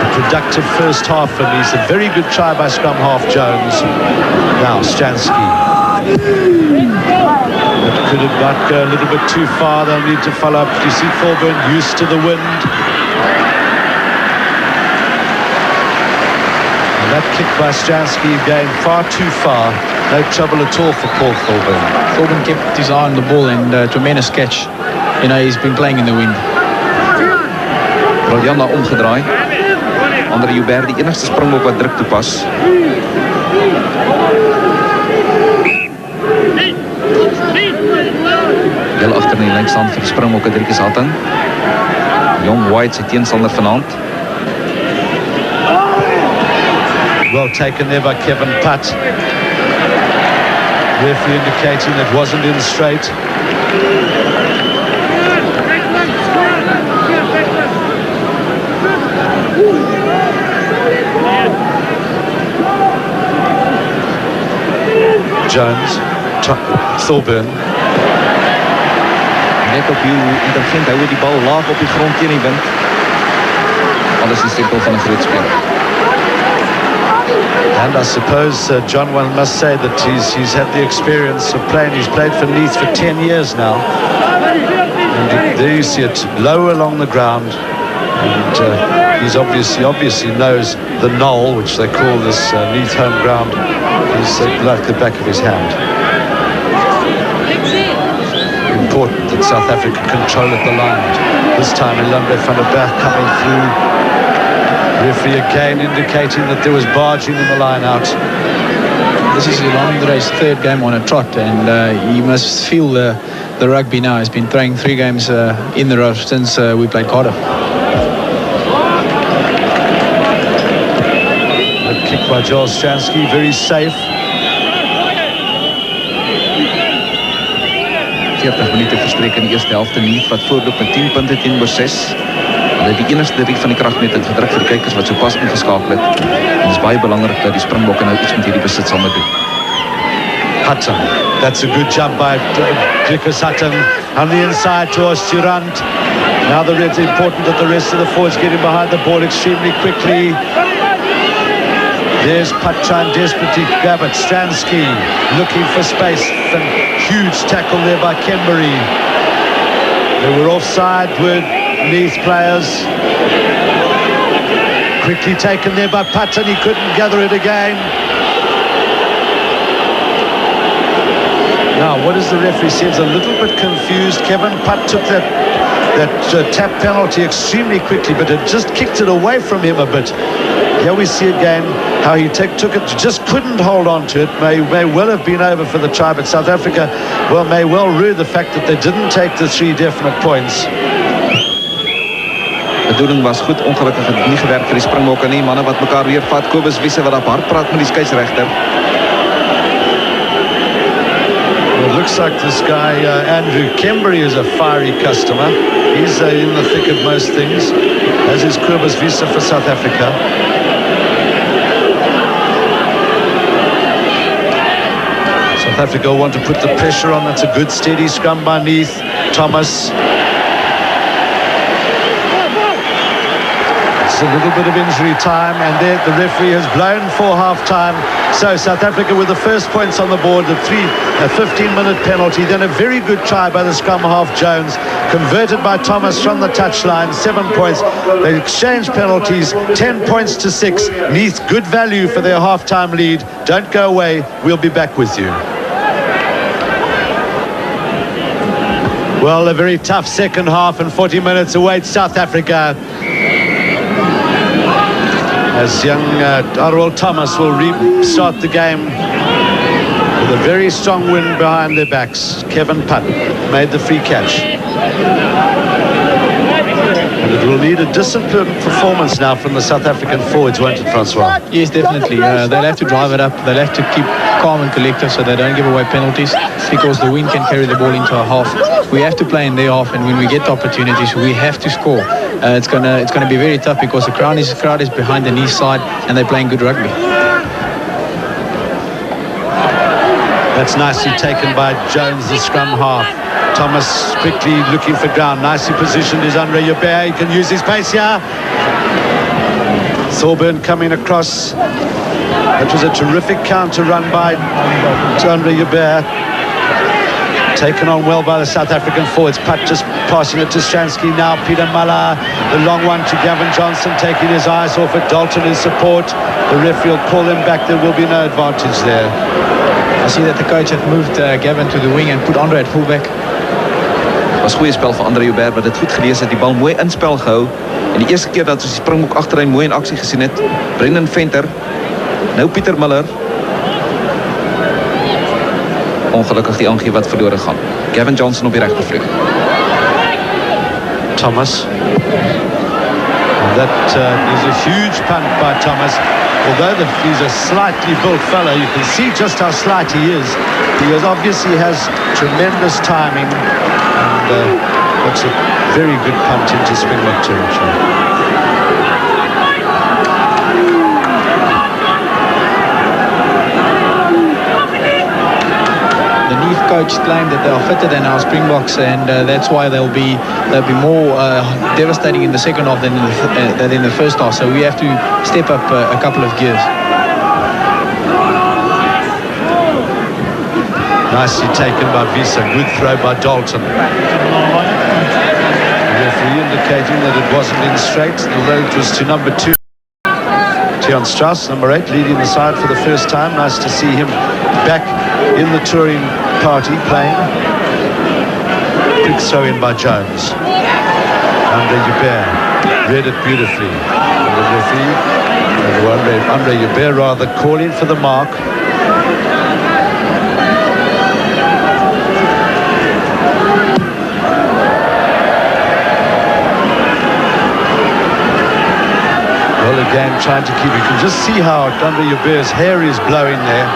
A productive first half, and he's a very good try by scrum half Jones. Now Stransky. That could have got a little bit too far. They'll need to follow up. You see Thorburn used to the wind. And that kick by Stransky going far too far. No trouble at all for Paul Thorburn. Thorburn kept his eye on the ball and tremendous catch. You know, he's been playing in the wind. Roljana omgedraai. Andre Joubert, die enigste springbok wat druk toepas. Heel agter in die lyn staan vir die springbokke Driekus Hatting. Jong White sy teenstander vanaand. Well taken there by Kevin Putt. Referee indicating it wasn't in straight. Jones, Thorburn. Net op hoe intelligent hou die bal laag op die grond teen die wind. Alles is simpel van 'n groot speler. And I suppose, John, one must say that he's had the experience of playing. He's played for Neath for 10 years now. And there you see it, low along the ground. And he's obviously knows the Gnoll, which they call this Neath home ground. He's like the back of his hand. Important that South Africa control at the line. This time, Ilunde van der Berg coming through. Referee again indicating that there was barging in the line out. This is Ilande's third game on a trot, and he must feel the rugby now. He's been throwing 3 games in the row since we played Cardiff. Good kick by Joel Stransky, very safe. 40 minute verstrek in die eerste helfte. Neath wat voorloop met 10 punte teenoor 6. Hulle het die enigste riet van die kragmeting gedruk vir die kykers wat sopas ingeskakel het. En dit is baie belangrik dat die Springbokke nou iets met hierdie besit sal moet doen. Hatton, that's a good jump by Driekus Hatton on the inside to Osturant. Now it's important that the rest of the forwards get in behind the ball extremely quickly. There's Putt trying desperately to grab it. Stransky looking for space. And huge tackle there by Kenbury. They were offside with Neath players. Quickly taken there by Putt, and he couldn't gather it again. Now, what does the referee say? He's a little bit confused. Kevin Putt took that tap penalty extremely quickly, but it just kicked it away from him a bit. Here we see again how he took it, just couldn't hold on to it. May well have been over for the try, but South Africa may well rue the fact that they didn't take the 3 definite points. De bedoeling was goed, ongelukkig het nie gewerk vir die Springbokke nie. Manne wat mekaar weer vat, Kobus Wiese wat op hard praat met die skeieregter. It looks like this guy, Andrew Kembury, is a fiery customer. He's in the thick of most things, as is Kobus Wiese for South Africa. South Africa want to put the pressure on. That's a good steady scrum by Neath. Thomas. It's a little bit of injury time, and there the referee has blown for half-time. So South Africa with the first points on the board, a 15-minute penalty, then a very good try by the scrum half Jones, converted by Thomas from the touchline, 7 points. They exchange penalties, 10 points to 6. Neath, good value for their half-time lead. Don't go away, we'll be back with you. Well, a very tough second half and 40 minutes awaits South Africa, as young Arwell Thomas will restart the game with a very strong wind behind their backs. Kevin Putt made the free catch. And it will need a disciplined performance now from the South African forwards, won't it, Francois? Yes, definitely. They'll have to drive it up. They'll have to keep calm and collective so they don't give away penalties, because the wind can carry the ball into a half. We have to play in their half, and when we get the opportunities, we have to score. It's gonna be very tough because the crowd is behind the Neath side, and they're playing good rugby. That's nicely taken by Jones, the scrum half. Thomas quickly looking for ground. Nicely positioned is Andre Joubert. He can use his pace here. Thorburn coming across. That was a terrific counter run by Andre Joubert. Taken on well by the South African forwards. Putt just passing it to Stransky. Now Peter Muller, the long one to Gavin Johnson, taking his eyes off it. Dalton in support. The referee will call him back. There will be no advantage there. I see that the coach had moved Gavin to the wing and put Andre at fullback. Was goeie spel van Andre Joubert wat dit goed gelees het, die bal mooi in spel gehou. En die eerste keer dat ons die Springbok agterlyn mooi in aksie gesien het. Brendan Venter. Nou Pieter Muller. Ongelukkig die aangie wat verlore gaan. Gavin Johnson op die regtervleug. Thomas. That is a huge punt by Thomas. Although he's a slightly built fellow, you can see just how slight he is. He obviously has tremendous timing, and that's a very good punt into Springbok territory. Coach claimed that they are fitter than our Springboks, and that's why they'll be more devastating in the second half than in the first half. So we have to step up a couple of gears. Nicely taken by Visa. Good throw by Dalton. The referee indicating that it wasn't in straight, although it was to number 2. Tian Strauss, number 8, leading the side for the first time. Nice to see him back in the touring party playing. Quick throw in by Jones. Andre Joubert read it beautifully. And the referee, Andre Joubert rather, calling for the mark. Well, again, trying to keep, you can just see how Andre Joubert's hair is blowing there.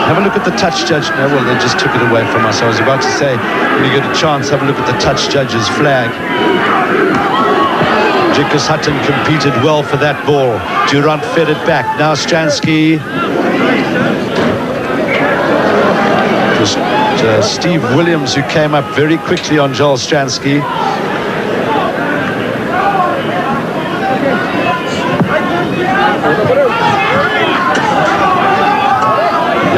Have a look at the touch judge. No, well, they just took it away from us. I was about to say, when you get a chance, have a look at the touch judge's flag. Jickus Hutton competed well for that ball. Durant fed it back. Now Stransky. It was Steve Williams who came up very quickly on Joel Stransky.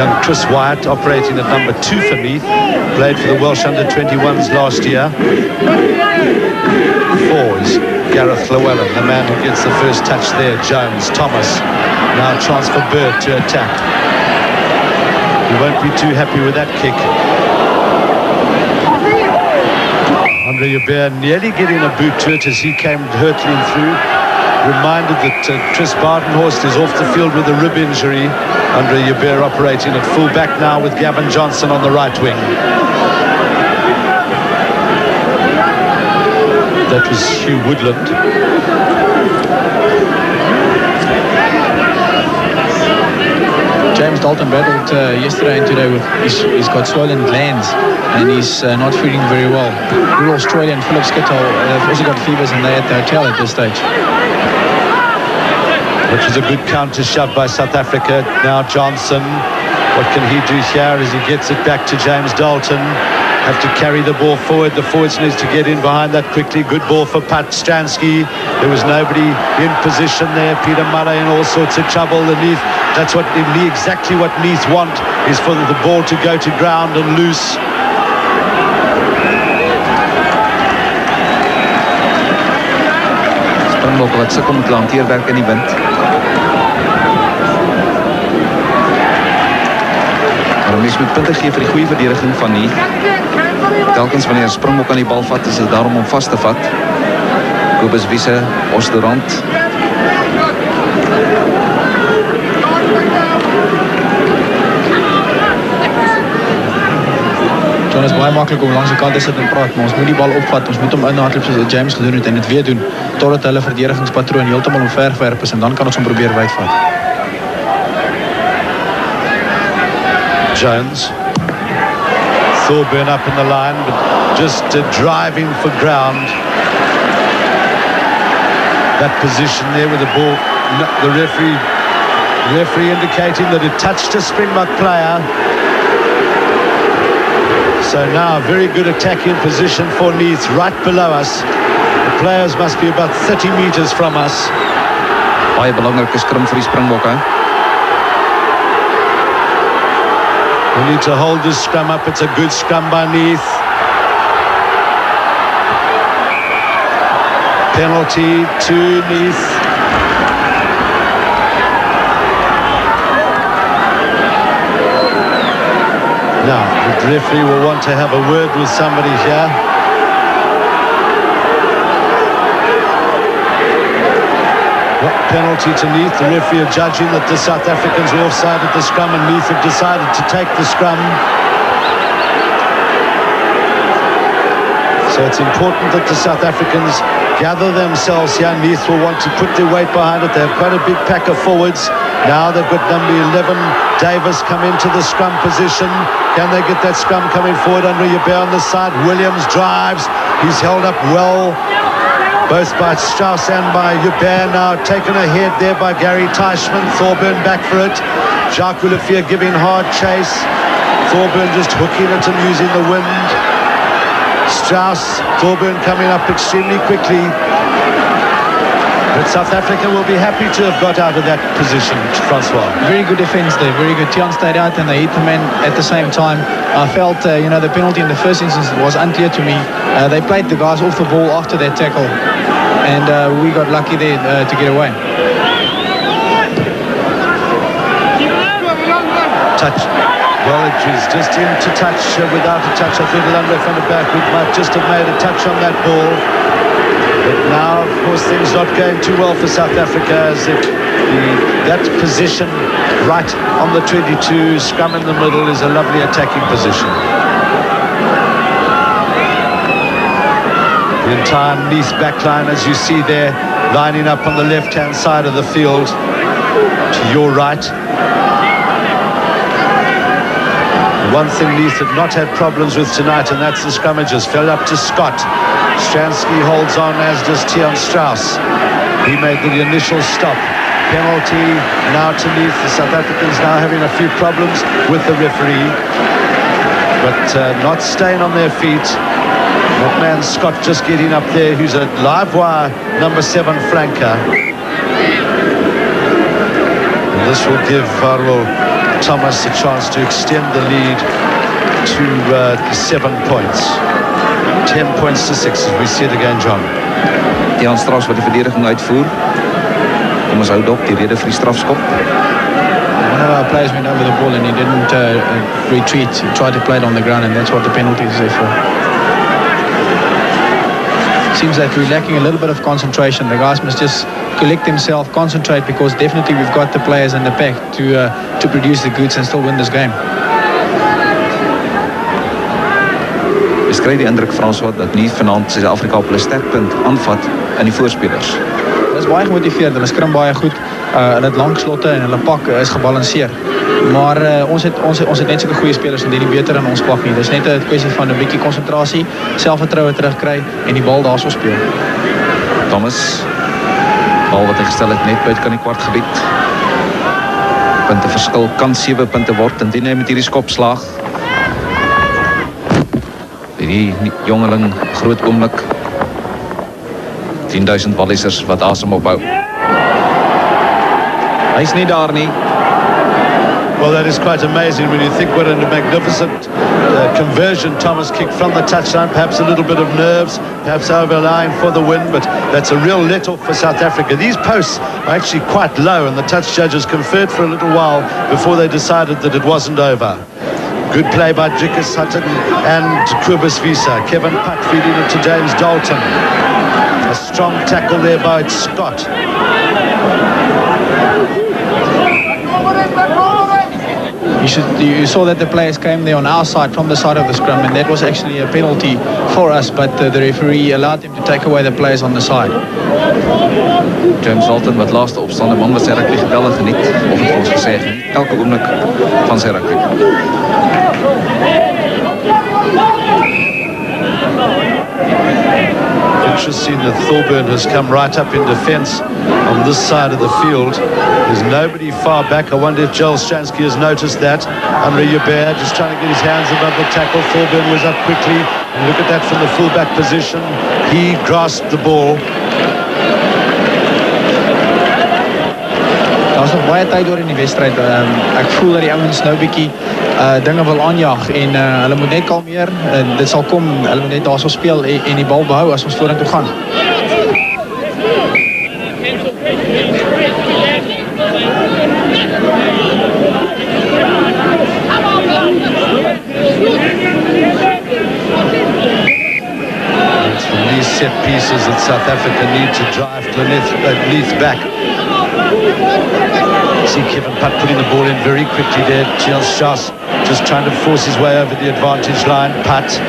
Young Chris Wyatt operating at number 2 for Neath. Played for the Welsh under-21s last year. 4 is Gareth Llewellyn, the man who gets the first touch there. Jones, Thomas. Now transfer Bird to attack. He won't be too happy with that kick. Andre Joubert nearly getting a boot to it as he came hurtling through. reminded that Chris Badenhorst is off the field with a rib injury. Andre Joubert operating at full back now with Gavin Johnson on the right wing. That was Hugh Woodland. James Dalton battled yesterday and today with he's got swollen glands and he's not feeling very well. Real Australia and Philip Skittle have also got fevers and they're at the hotel at this stage. Which is a good counter shove by South Africa. Now Johnson, what can he do here as he gets it back to James Dalton? Have to carry the ball forward. The forwards needs to get in behind that quickly. Good ball for Pat Stransky. There was nobody in position there. Peter Murray in all sorts of trouble. The Neath, that's what exactly what Neath want, is for the ball to go to ground and loose. Springbok wat sukkel met hanteerwerk in die wind. Maar mens moet punte gee vir die goeie verdediging van Neath. Telkens wanneer Springbok aan die bal vat, is dit daarom om vast te vat. Kobus Wiese, Osterrand. John, is baie maklik om langs die kant te sit en praat, maar ons moet die bal opvat, ons moet hom inhardloop soos James gedoen het en dit weer doen, totdat hulle verdedigingspatroon heeltemal omvergewerp is en dan kan ons hom probeer wydvat. Jones. Thorburn up in the line, but just driving for ground. That position there with the ball, the referee indicating that it touched a Springbok player. So now a very good attacking position for Neath right below us. The players must be about 30 meters from us. Baie belangrike skrum vir die Springbokke. We need to hold this scrum up. It's a good scrum by Neath. Penalty to Neath. Now, the referee will want to have a word with somebody here. Penalty to Neath. The referee judging that the South Africans were offside at the scrum and Neath have decided to take the scrum. So it's important that the South Africans gather themselves here. Neath will want to put their weight behind it. They have quite a big pack of forwards. Now they've got number 11, Davis, come into the scrum position. Can they get that scrum coming forward? Andre Joubert on the side. Williams drives. He's held up well, both by Strauss and by Joubert. Now taken ahead there by Gary Teichmann. Thorburn back for it. Jacques Willefeer giving hard chase. Thorburn just hooking it and using the wind. Strauss, Thorburn coming up extremely quickly. But South Africa will be happy to have got out of that position, Francois. Very good defence there, very good. Tian stayed out and they hit the man at the same time. I felt, the penalty in the first instance was unclear to me. They played the guys off the ball after their tackle and we got lucky there to get away. Touch. Well, it was just into touch without a touch. I thought Lundberg from the back might just have made a touch on that ball. But now, of course, things not going too well for South Africa as if that position right on the 22, scrum in the middle, is a lovely attacking position. The entire Neath backline, as you see there, lining up on the left-hand side of the field to your right. One thing Neath had not had problems with tonight, and that's the scrummages. Fell up to Scott. Stransky holds on, as does Tian Strauss. He made the initial stop. Penalty now to Neath. The South Africans now having a few problems with the referee, but not staying on their feet. That man Scott just getting up there, who's a live wire number 7 flanker. And this will give Varlo Thomas a chance to extend the lead to 7 points. 10 points to 6 as we see it again, John. Tian Strauss wat die verdediging uitvoer. Kom ons hou dop, die rede vir die strafskop. One of our players went over the ball and he didn't retreat. He tried to play it on the ground and that's what the penalty is there for. seems that we're lacking a little bit of concentration. The guys must just collect themselves, concentrate, because definitely we've got the players in the pack to produce the goods and still win this game. Ek kry die indruk, François, dat nie vanaand Suid-Afrika op hulle sterkpunt aanvat in die voorspelers. Hulle is baie gemotiveerd, hulle skrim baie goed, hulle het lang slotte en hulle pak is gebalanseer. Maar ons het net sulke goeie spelers en die beter in ons pak nie. Dis net 'n kwessie van 'n bietjie konsentrasie, selfvertroue terugkry en die bal daarso speel. Thomas, bal wat hy gestel het net buite kan die kwartgebied. Punte verskil kan 7 punte word indien hy met hierdie skop slaag. Die jongeling groot oomblik. 10.000 Wallisers wat asem ophou. Hy's nie daar nie. Well, that is quite amazing when you think what a magnificent conversion Thomas kicked from the touchline. Perhaps a little bit of nerves, perhaps overlying for the win, but that's a real let-off for South Africa. These posts are actually quite low, and the touch judges conferred for a little while before they decided that it wasn't over. Good play by Jikas Hutton and Neath V South. Kevin Putt feeding it to James Dalton. A strong tackle there by Scott. You saw that the players came there on our side from the side of the scrum, and that was actually a penalty for us, but the referee allowed him to take away the players on the side. James Dalton wat laaste opstaande man wat sy rugby geweldig geniet, of het ons gesê, geniet elke oomblik van sy rugby. Interesting that Thorburn has come right up in defence on this side of the field. There's nobody far back. I wonder if Joel Stransky has noticed that. Andre Joubert just trying to get his hands above the tackle. Thorburn was up quickly. And look at that from the fullback position. He grasped the ball. Daar's nog baie tyd oor in die wedstryd. Ek voel dat die ouens nou bietjie dinge wil aanjaag en hulle moet net kalmeer. Dit sal kom. Hulle moet net daarso speel en die bal behou as ons vorentoe gaan. It's from these set pieces that South Africa need to drive Neath back. See Kevin Putt putting the ball in very quickly there. Giles Schaas just trying to force his way over the advantage line. Putt.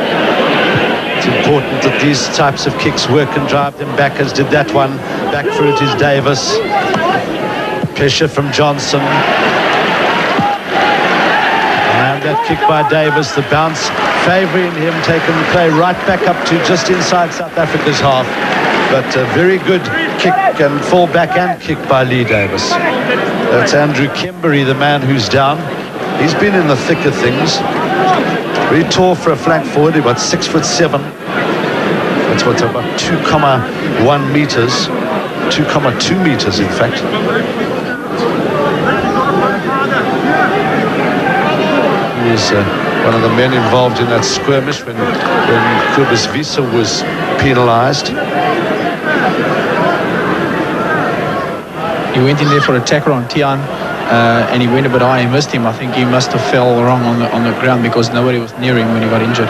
It's important that these types of kicks work and drive them back, as did that one. Back for it is Davis. Pressure from Johnson. And that kick by Davis, the bounce favouring him, taking the play right back up to just inside South Africa's half. But a very good kick and fall back and kick by Lee Davis. That's Andrew Kimberley, the man who's down. He's been in the thick of things. Very tall for a flank forward, about 6'7". That's what's about 2.1 meters, 2.2 meters in fact. He was one of the men involved in that skirmish when Neath V South was penalised. He went in there for a tackle on Tian, and he went a bit high and missed him. I think he must have fell wrong on the ground because nobody was near him when he got injured.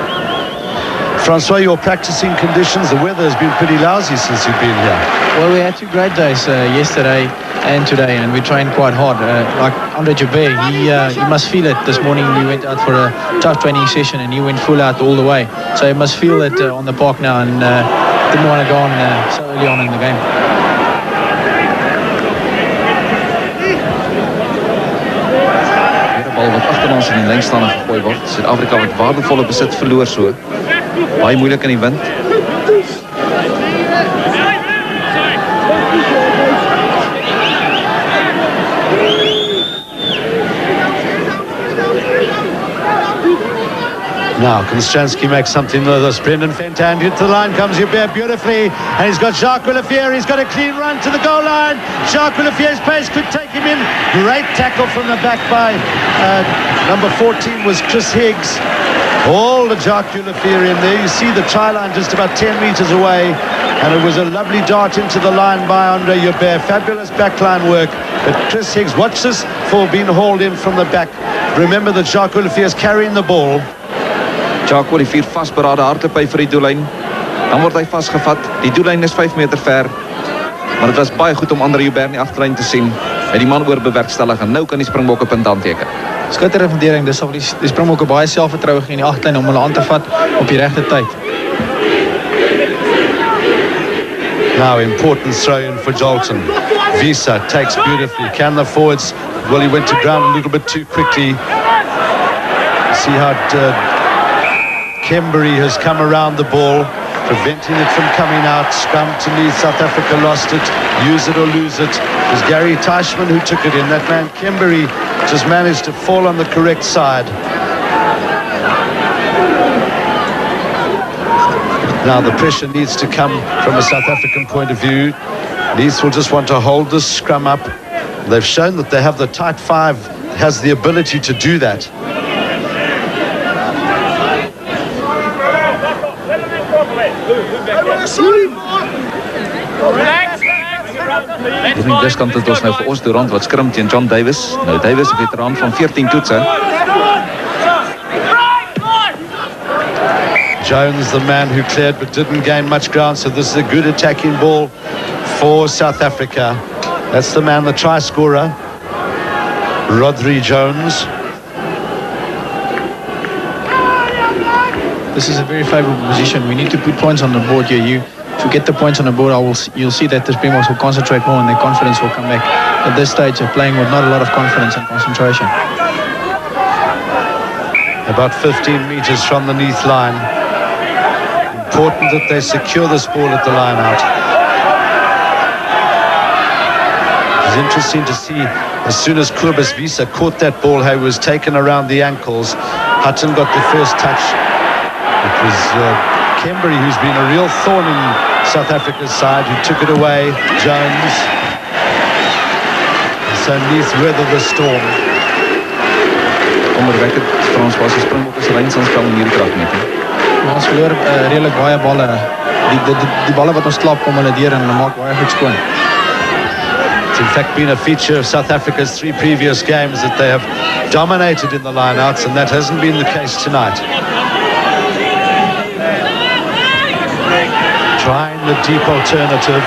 Francois, your practicing conditions, the weather has been pretty lousy since you've been here. Well, we had 2 great days yesterday and today, and we trained quite hard. Like Andre Joubert, he must feel it. This morning we went out for a tough training session and he went full out all the way. So he must feel it on the park now and didn't want to go on so early on in the game. Bal wat agterlangs in die lynstaande gegooi word. Suid-Afrika wat waardevolle besit verloor so. Baie moeilik in die wind. Now, can Stransky make something of this? Brendan Fenton hit the line, comes Joubert beautifully, and he's got Jacques Olivier. He's got a clean run to the goal line. Jacques Olivier's pace could take him in. Great tackle from the back by number 14 was Chris Higgs. All the Jacques Olivier in there. You see the try line just about 10 metres away, and it was a lovely dart into the line by Andre Joubert. Fabulous backline work, but Chris Higgs, watch this for being hauled in from the back. Remember that Jacques Olivier is carrying the ball. Jacques Olivier vasberade hardloop by vir die doellyn. Dan word hy vasgevat. Die doellyn is 5 meter ver. Maar dit was baie goed om Andre Joubert in die agterlyn te sien. Hy die man oor bewerkstellig en nou kan die Springbokke punt aanteken. Skitterende verdediging, dis sal die Springbokke baie selfvertroue gee in die agterlyn om hulle aan te vat op die regte tyd. Now important throw in for Jolton. Visa takes beautifully. Can the forwards? Well, he went to ground a little bit too quickly. See how Kembury has come around the ball, preventing it from coming out. Scrum to Neath, South Africa lost it. Use it or lose it. It was Gary Teichmann who took it in. That man Kembury just managed to fall on the correct side. Now the pressure needs to come from a South African point of view. Neath will just want to hold this scrum up. They've shown that they have the tight five, has the ability to do that. Hier in die diskant het ons nou vir ons Durant wat skrim teen John Davis. Nou Davis, 'n veteraan van 14 toetse. Jones, the man who cleared but didn't gain much ground, so this is a good attacking ball for South Africa. That's the man, the try scorer, Rodri Jones. This is a very favourable position. We need to put points on the board here. If we get the points on the board, you'll see that the Springboks will concentrate more and their confidence will come back. At this stage, they're playing with not a lot of confidence and concentration. About 15 metres from the Neath line. Important that they secure this ball at the line out. It's interesting to see, as soon as Kobus Visa caught that ball, he was taken around the ankles. Hutton got the first touch. It was Kembury, who's been a real thorn in South Africa's side, who took it away. Jones. So Neath weather the storm. Onderwekkend Frans was die Springbokke se lynsaanspel in hierdie kragmeting. Ons verloor redelijk baie balle. Die balle wat ons klap kom hulle deur en hulle maak baie goed skoon. It's in fact been a feature of South Africa's 3 previous games that they have dominated in the line-outs, and that hasn't been the case tonight. Trying the deep alternative.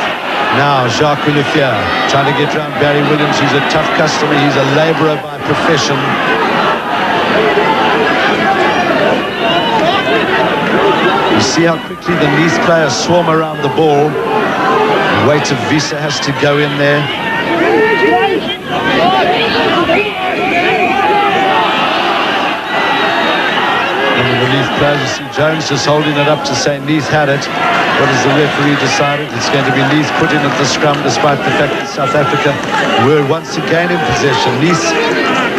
Now Jacques Olivier trying to get around Barry Williams, who's a tough customer. He's a labourer by profession. You see how quickly the Neath players swarm around the ball. The weight of Visa has to go in there. And the Neath players, you see Jones just holding it up to say Neath had it. What has the referee decided? It's going to be Neath put in at the scrum, despite the fact that South Africa were once again in possession. Neath,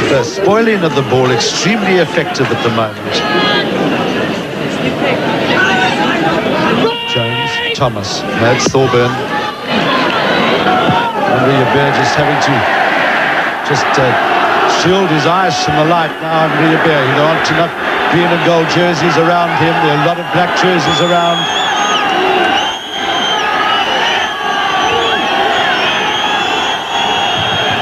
the spoiling of the ball, extremely effective at the moment. Jones, Thomas, that's Thorburn. Andre Joubert just having to shield his eyes from the light now. Andre Joubert, there aren't enough green and gold jerseys around him. There are a lot of black jerseys around.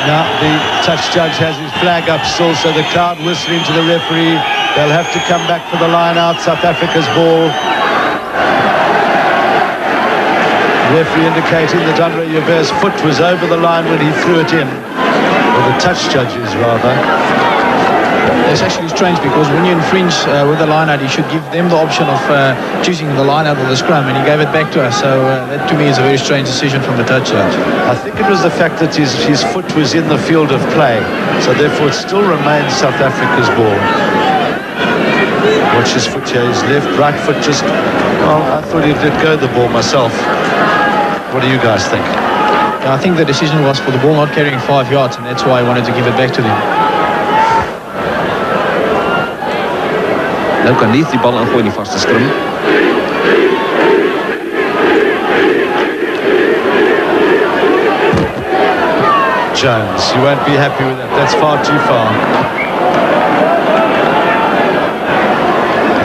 Now the touch judge has his flag up still, so the crowd whistling to the referee. They'll have to come back for the line out. South Africa's ball. Referee indicating that Andre Joubert's foot was over the line when he threw it in. Or the touch judges, rather. It's actually strange because when you infringe with the line out, you should give them the option of choosing the line out or the scrum, and he gave it back to us. So that to me is a very strange decision from the touch judge. I think it was the fact that his foot was in the field of play, so therefore it still remains South Africa's ball. Watch his foot here, his left, right foot just, well, I thought he'd let go the ball myself. What do you guys think? I think the decision was for the ball not carrying 5 yards, and that's why I wanted to give it back to them. Nou kan Neath die bal ingooi in die vaste skrim. Jones, you won't be happy with that. That's far too far.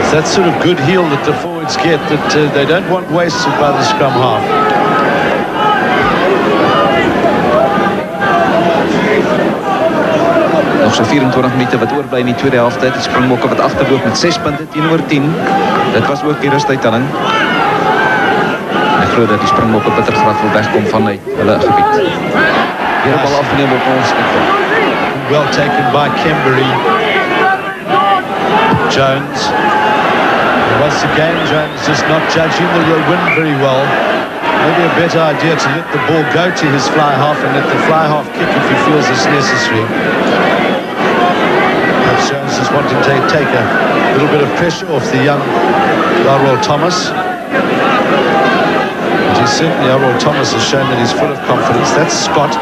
It's that sort of good heel that the forwards get that they don't want wasted by the scrum half. Nog so 24 minute wat oorbly in die tweede helfte. Die Springbokke wat agterloop met 6 punte teenoor 10. Dit was ook die rustuittelling. glo dat die Springbokke bitter graag wil wegkom van hulle gebied. Hier 'n bal afgeneem op ons ekte. Well taken by Kembury. Jones. Once again, Jones just not judging the wind very well. Maybe a better idea to let the ball go to his fly half and let the fly half kick if he feels it's necessary. Perhaps Jones is wanting to take a little bit of pressure off the young Errol Thomas. But certainly Errol Thomas has shown that he's full of confidence. That's Scott.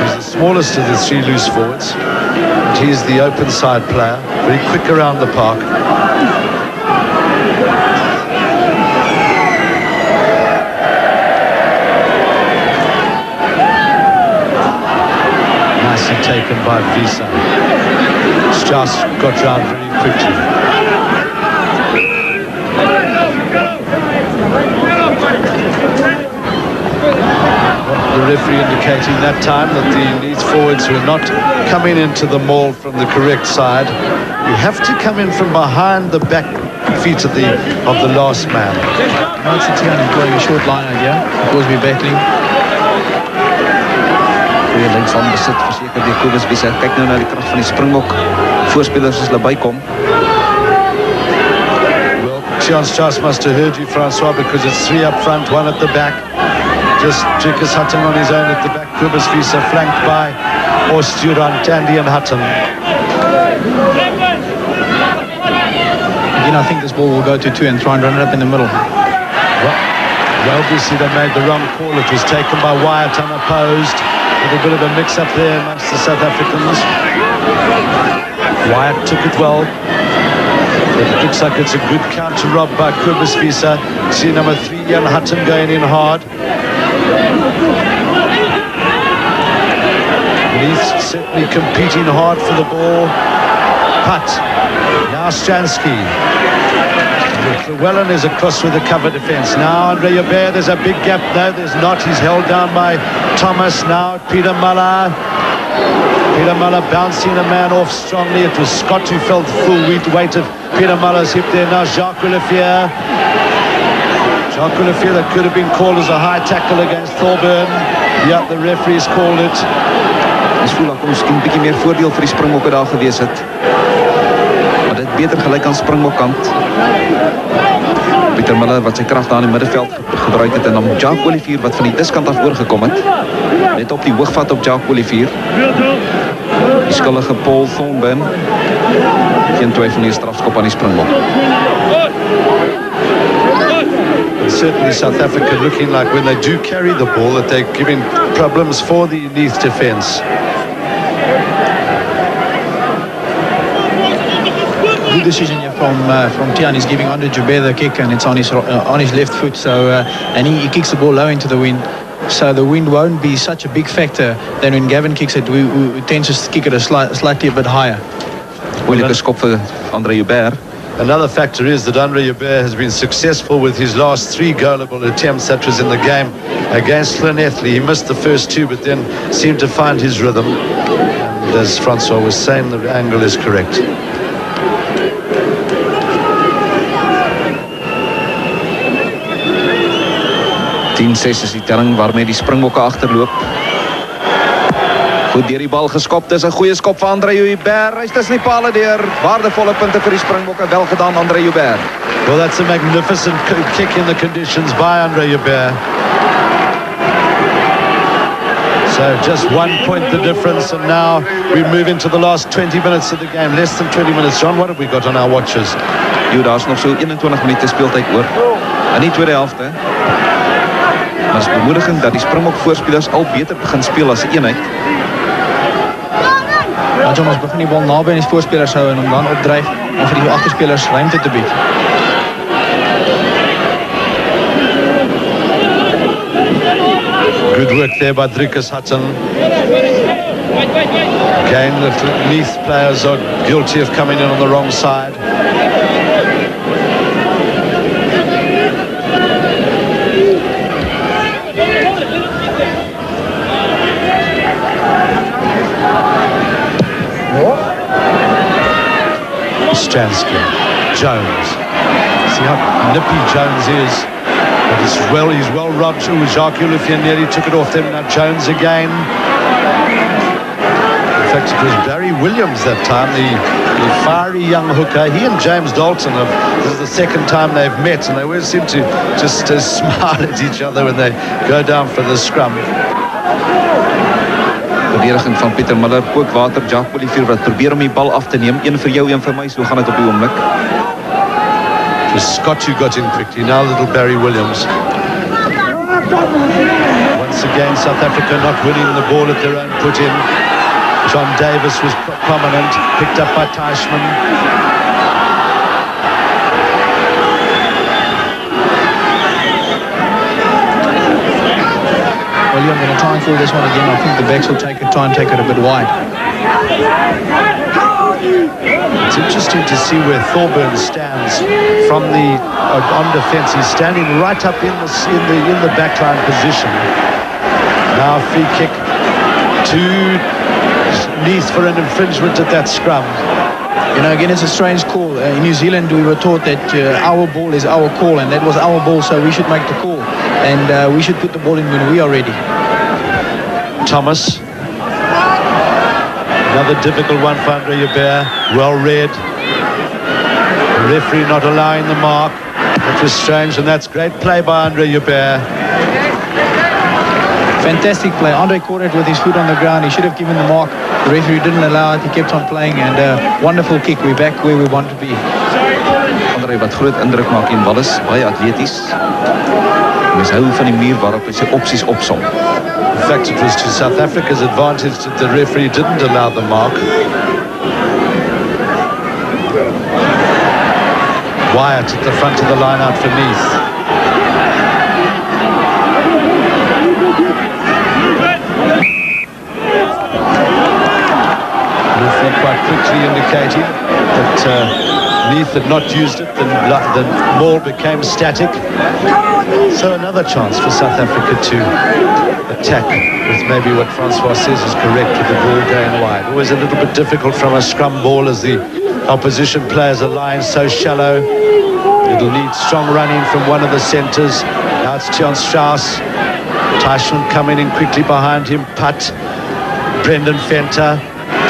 He's the smallest of the three loose forwards. And he's the open side player, very quick around the park. Nicely taken by Visa. Strauss got round very quickly. The referee indicating that time that the Neath forwards were not coming into the maul from the correct side. You have to come in from behind the back feet of the last man. Now it's going a short line idea. Of course, we're battling. Goeie links van besit, verseker die Kobus Wiese. Kyk nou na die krag van die Springbok. Voorspelers as hulle bykom. Well, Tian Strauss must have heard you, Francois, because it's three up front, one at the back. Just Drickus Hutton on his own at the back. Kobus Wiese flanked by Osturant, Andy and Hutton. Again, I think this ball will go to 2 and try and run it up in the middle. Well, obviously they made the wrong call. It was taken by Wyatt unopposed. With a bit of a mix-up there amongst the South Africans. Wyatt took it well. It looks like it's a good counter rob by Kobus Wiese. See number 3, Jan Hutton, going in hard. Neath certainly competing hard for the ball. Putt. Now Stransky. Llewellyn is across with the cover defence. Now Andre Joubert, there's a big gap. No, there's not. He's held down by Thomas. Now Peter Muller. Peter Muller bouncing a man off strongly. It was Scott who felt the full weight of Peter Muller's hip there. Now Jacques Olivier. Jacques Olivier, that could have been called as a high tackle against Thorburn. Yeah, the referees called it. Ons voel dat ons 'n bietjie meer voordeel vir die Springbokke daar gewees het. Maar dit beter gelyk aan Springbokkant. Peter Muller wat sy krag daar in die middelveld gebruik het en dan Jacques Olivier wat van die diskant af oorgekom het. Net op die hoogvat op Jacques Olivier. Die skuldige Paul Thorburn. Geen twyfel nie, strafskop aan die Springbok. Certainly South Africa looking like when they do carry the ball that they're giving problems for the Neath defence. Good decision here from Tian. He's giving Andre Joubert the kick and it's on his left foot. So and he kicks the ball low into the wind. So the wind won't be such a big factor. Then when Gavin kicks it, we tend to kick it slightly a bit higher. Moeilike skop vir Andre Joubert. Another factor is that Andre Joubert has been successful with his last 3 goalable attempts. That was in the game against Llanelli. He missed the first 2, but then seemed to find his rhythm. And as Francois was saying, the angle is correct. Team 6 is die telling waarmee die Springbokke agterloop. Goed deur die bal geskop. Dis 'n goeie skop vir Andre Joubert. Hy is tussen die pale deur. Waardevolle punte vir die Springbokke. Wel gedaan, Andre Joubert. Well, that's a magnificent kick in the conditions by Andre Joubert. So just 1 point the difference, and now we move into the last 20 minutes of the game. Less than 20 minutes. John, what have we got on our watches? Jo, daar's nog so 21 minute speeltyd oor. In die tweede helfte. Maar is bemoedigend dat die Springbok voorspelers al beter begin speel as 'n eenheid. Ja, John, ons begin die bal naby aan die voorspelers hou en om dan opdryf om vir die agterspelers ruimte te bied. Good work there by Drickus Hutton. Again, the Neath players are guilty of coming in on the wrong side. Stransky, Jones. See how nippy Jones is. But he's well robbed. Jacques Olivier nearly took it off them. Now Jones again. In fact, it was Barry Williams that time, the fiery young hooker. He and James Dalton, this is the second time they've met, and they always seem to just smile at each other when they go down for the scrum. Verdediging van Pieter Miller, kookwater, Jacques Olivier wat probeer om die bal af te neem. Een vir jou, een vir my, so gaan dit op die oomblik. It was Scott who got in quickly, now little Barry Williams. Once again, South Africa not winning the ball at their own put-in. John Davis was prominent, picked up by Teichmann. Well, I'm going to try and call this one again. I think the backs will try and take it a bit wide. It's interesting to see where Thorburn stands from the on defence. He's standing right up in the backline position. Now free kick to Neath for an infringement at that scrum. You know, again, it's a strange call. In New Zealand, we were taught that our ball is our call, and that was our ball, so we should make the call. And we should put the ball in when we are ready. Thomas. Another difficult one for Andre Joubert. Well read. The referee not allowing the mark. That was strange, and that's great play by Andre Joubert. Fantastic play. Andre caught it with his foot on the ground. He should have given the mark. The referee didn't allow it. He kept on playing, and wonderful kick. We're back where we want to be. Andre wat groot indruk maak in Wallis, baie atleties. Mens hou van die muur waarop hy sy opsies opsom. In fact, it was to South Africa's advantage that the referee didn't allow the mark. Wyatt at the front of the line out for Neath. Referee quite quickly indicating that Neath had not used it, the ball became static. So another chance for South Africa to attack with maybe what Francois says is correct, with the ball going wide. Always a little bit difficult from a scrum ball as the opposition players are lying so shallow. It'll need strong running from one of the centres. Now it's Tian Strauss. Teichmann coming in quickly behind him. Putt. Brendan Venter.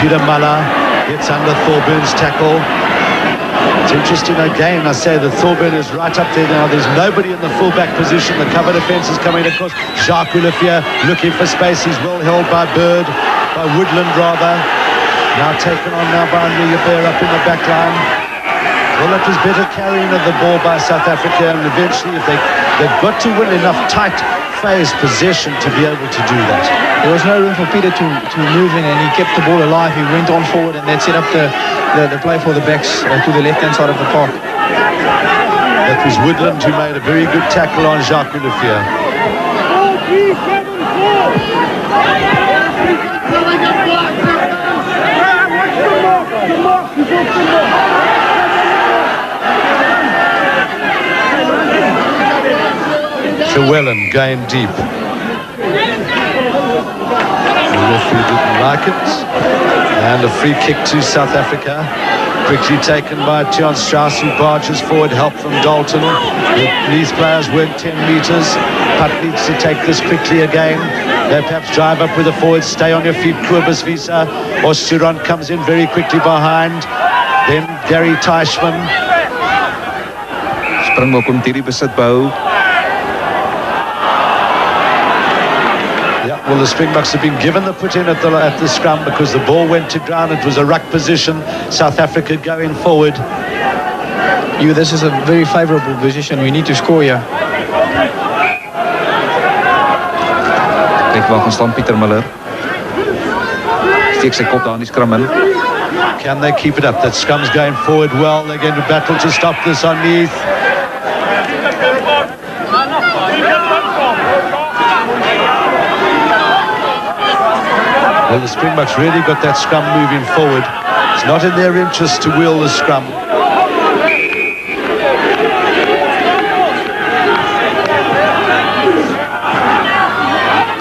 Peter Muller gets under Thorburn's tackle. It's interesting again, I say that Thorburn is right up there now. There's nobody in the full-back position. The cover defence is coming across. Jacques Olivier looking for space. He's well held by Woodland rather. Now taken on now by Andre Joubert up in the back line. Well, that was better carrying of the ball by South Africa, and eventually if they've got to win enough tight phase possession to be able to do that. There was no room for Peter to move in, and he kept the ball alive. He went on forward, and that set up the play for the backs to the left-hand side of the park. That was Woodland who made a very good tackle on Jacques Olivier. Llewellyn going deep. The referee didn't like it. And a free kick to South Africa. Quickly taken by Tian Strauss, who barges forward, help from Dalton. The Neath players went 10 metres. Putt needs to take this quickly again. They perhaps drive up with the forwards. Stay on your feet, Kobus Visa. Or Suron comes in very quickly behind. Then Gary Teichmann. Springbok om hierdie besit behou. Well, the Springboks have been given the put-in at the scrum because the ball went to ground. It was a ruck position. South Africa going forward. This is a very favourable position. We need to score here. Kyk waar gaan staan Pieter Miller. Steek sy kop daar in die scrum in. Can they keep it up? That scrum's going forward well. They're going to battle to stop this on Neath. Well, the Springboks really got that scrum moving forward. It's not in their interest to wheel the scrum.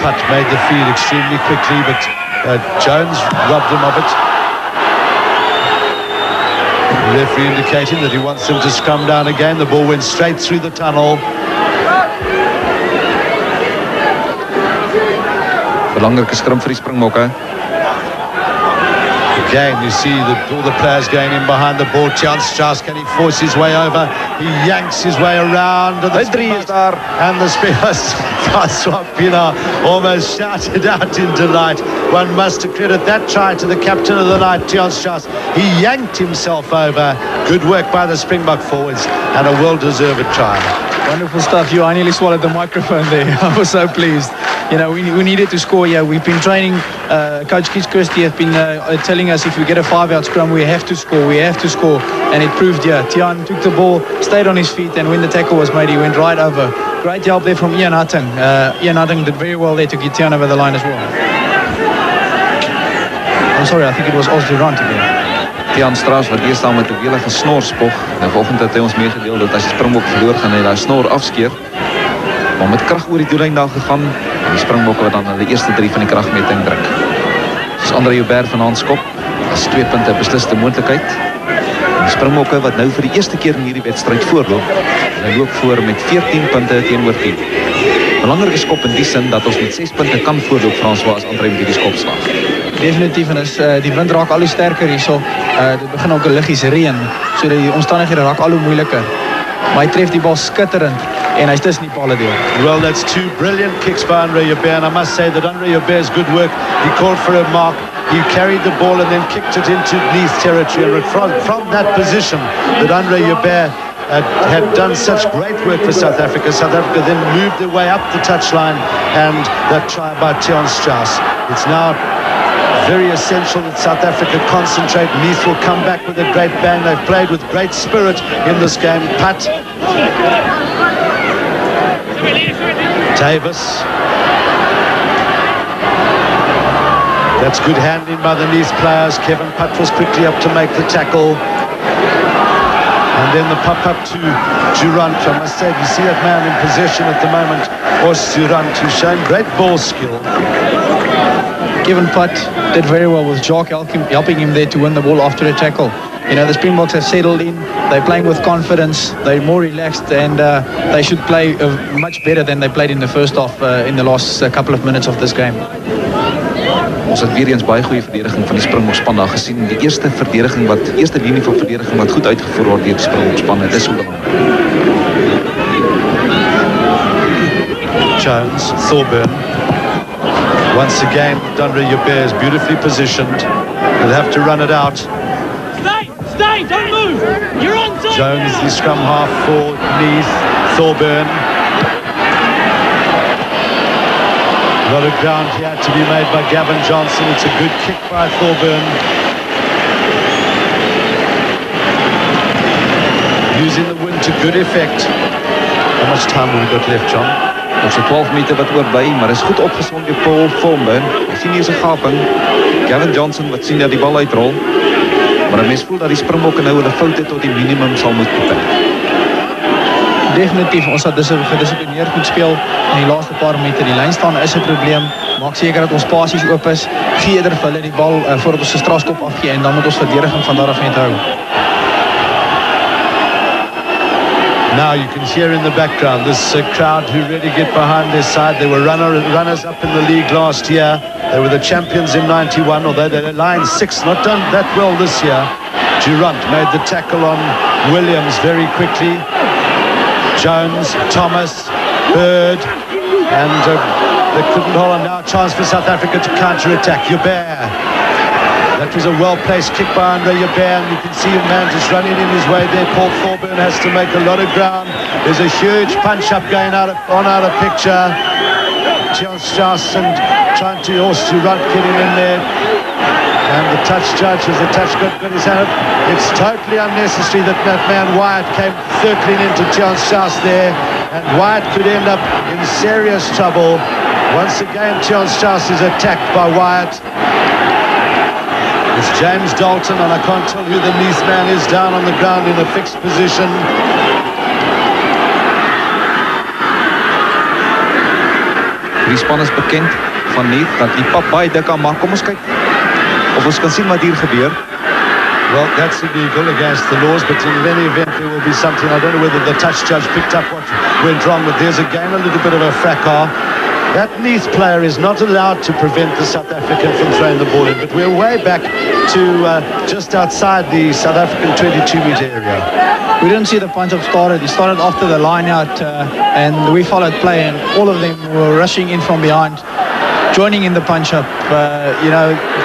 Putt made the feed extremely quickly, but Jones robbed him of it. The referee indicating that he wants them to scrum down again. The ball went straight through the tunnel. Belangrike skrim vir die Springbokke. Again, you see all the players going in behind the ball. Strauss, can he force his way over? He yanks his way around. And the Springboks, almost shouted out in delight. One must credit that try to the captain of the night, Strauss. He yanked himself over. Good work by the Springbok forwards and a well-deserved try. Wonderful stuff. I nearly swallowed the microphone there. I was so pleased. We needed to score here. We've been training. Coach Keith Christie has been telling us if we get a 5-out scrum, we have to score. And it proved here. Tian took the ball, stayed on his feet, and when the tackle was made, he went right over. Great help there from Ian Hutton. Ian Hutton did very well there to get Tian over the line as well. I'm sorry, I think it was Osdurant again. Tian Strauss wat hier staan met 'n welige snorspog. Nou vanoggend het hy ons meegedeel dat as die Springbok verloor gaan hy daai snor afskeer. Maar met krag oor die doellyn daar gegaan en die Springbokke wat dan hulle eerste 3 van die kragmeting druk. Soos Andre Joubert van Handskop, is 2 punte 'n besliste moontlikheid. Die Springbokke wat nou vir die eerste keer in hierdie wedstryd voorloop, hulle loop voor met 14 punte teenoor 10. Belangrike skop in die sin dat ons met 6 punte kan voorloop François as Andre met hierdie skop slag. Definitief, en die wind raak al hoe sterker hierso. Dit begin ook 'n liggies reën, so die omstandighede raak al hoe moeiliker. Maar hy tref die bal skitterend en hy's tussen die palle deur. Well, that's 2 brilliant kicks by Andre Joubert, and I must say that Andre Joubert's good work. He called for a mark, he carried the ball and then kicked it into Neath territory, and from that position that Andre Joubert had done such great work for South Africa. South Africa then moved their way up the touchline, and that try by Tian Strauss. It's now very essential that South Africa concentrate. Neath will come back with a great bang. They've played with great spirit in this game. Putt. Davis. That's good handling by the Neath players. Kevin Putt was quickly up to make the tackle. And then the pop up to Durant. I must say, you see that man in possession at the moment, Os Durant, who's shown great ball skill. Kevin Putt did very well with Jock helping him there to win the ball after a tackle. The Springboks have settled in. They're playing with confidence. They're more relaxed, and they should play much better than they played in the first half in the last couple of minutes of this game. Ons het weer eens baie goeie verdediging van die Springbokspan daar gesien. Die eerste linie van verdediging wat goed uitgevoer word deur die Springbokspan. Dit is so belangrik. Jones, Thorburn. Once again, Andre Joubert is beautifully positioned. They'll have to run it out. Stay, don't move. You're on time. Jones, the scrum half for Neath. Thorburn. A lot of ground here to be made by Gavin Johnson. It's a good kick by Thorburn. Using the wind to good effect. How much time have we got left, John? Nog so 12 meter wat oorbly, maar is goed opgesond deur Paul Thorburn. Hy sien hier 'n gaping. Gavin Johnson wat sien dat die bal uitrol. Maar 'n mens voel dat die Springbokke nou hulle foute tot die minimum sal moet beperk. Definitief, ons het gedisciplineerd moet speel in die laaste paar meter. Die lyn staan is 'n probleem. Maak seker dat ons spasies oop is. Gee eerder vir hulle die bal voordat ons 'n strafskop afgee, en dan moet ons verdediging van daar af net hou. Now you can hear in the background this crowd who really get behind their side. They were runners up in the league last year. They were the champions in 91, although they're line 6, not done that well this year. Durant made the tackle on Williams very quickly. Jones, Thomas, Bird, and they couldn't hold on. Now a chance for South Africa to counter-attack. Joubert. That was a well-placed kick by Andre Joubert, and you can see a man just running in his way there. Paul Thorburn has to make a lot of ground. There's a huge punch-up going out of picture. Tian Strauss and trying to also run, getting in there. And the touch judge, as the touch got his hand up, it's totally unnecessary that man Wyatt came circling into Tian Strauss there, and Wyatt could end up in serious trouble. Once again, Tian Strauss is attacked by Wyatt. It's James Dalton, and I can't tell who the Neath man is, down on the ground in a fixed position. Die span is bekend van Neath dat die pap baie dik aan maak. Kom ons kyk of ons kan sien wat hier gebeur. Well, that's illegal against the laws, but in any event there will be something. I don't know whether the touch judge picked up what went wrong, but there's again a little bit of a fracas. That Neath player is not allowed to prevent the South African from throwing the ball in, but we're way back to just outside the South African 22-meter area. We didn't see the punch-up started. He started after the line-out, and we followed play, and all of them were rushing in from behind, joining in the punch-up.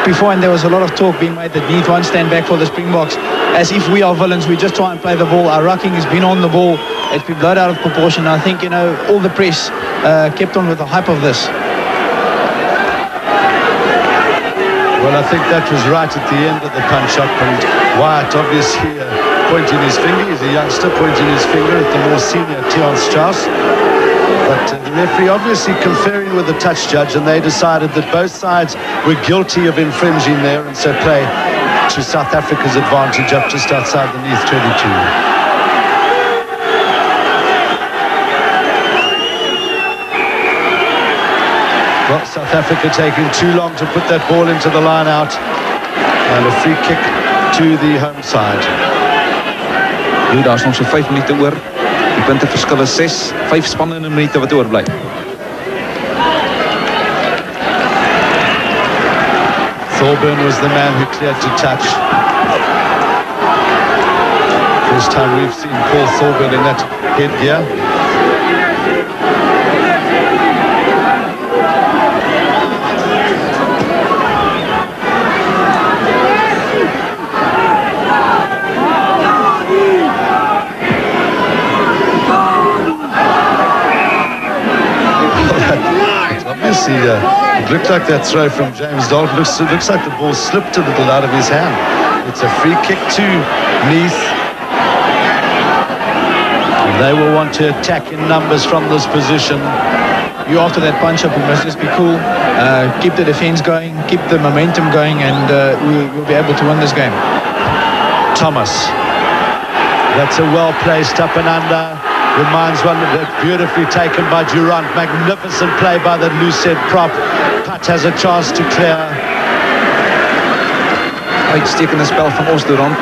Before, and there was a lot of talk being made that Neath won't stand back for the Springboks, as if we are villains. We just try and play the ball. Our rucking has been on the ball. It's been blown out of proportion. I think, all the press kept on with the hype of this. Well, I think that was right at the end of the punch-up, and Wyatt obviously pointing his finger. He's a youngster pointing his finger at the more senior Tian Strauss. But the referee obviously conferring with the touch judge, and they decided that both sides were guilty of infringing there, and so play to South Africa's advantage up just outside the Neath 22. Well, South Africa taking too long to put that ball into the line out, and a free kick to the home side. Daar is nog so 5 minute oor. Die punteverskil is 6, 5 spannende minute wat oorbly. Thorburn was the man who cleared to touch. First time we've seen Paul Thorburn in that headgear. It looked like that throw from James Dalton. It looks like the ball slipped a little out of his hand. It's a free kick to Neath. And they will want to attack in numbers from this position. After that punch-up, we must just be cool, keep the defense going, keep the momentum going, and we'll be able to win this game. Thomas. That's a well-placed up and under. Reminds one of that beautifully taken by Durant. Magnificent play by the loose-head prop. Pat has a chance to clear. Uitstekende spel van ons Durant.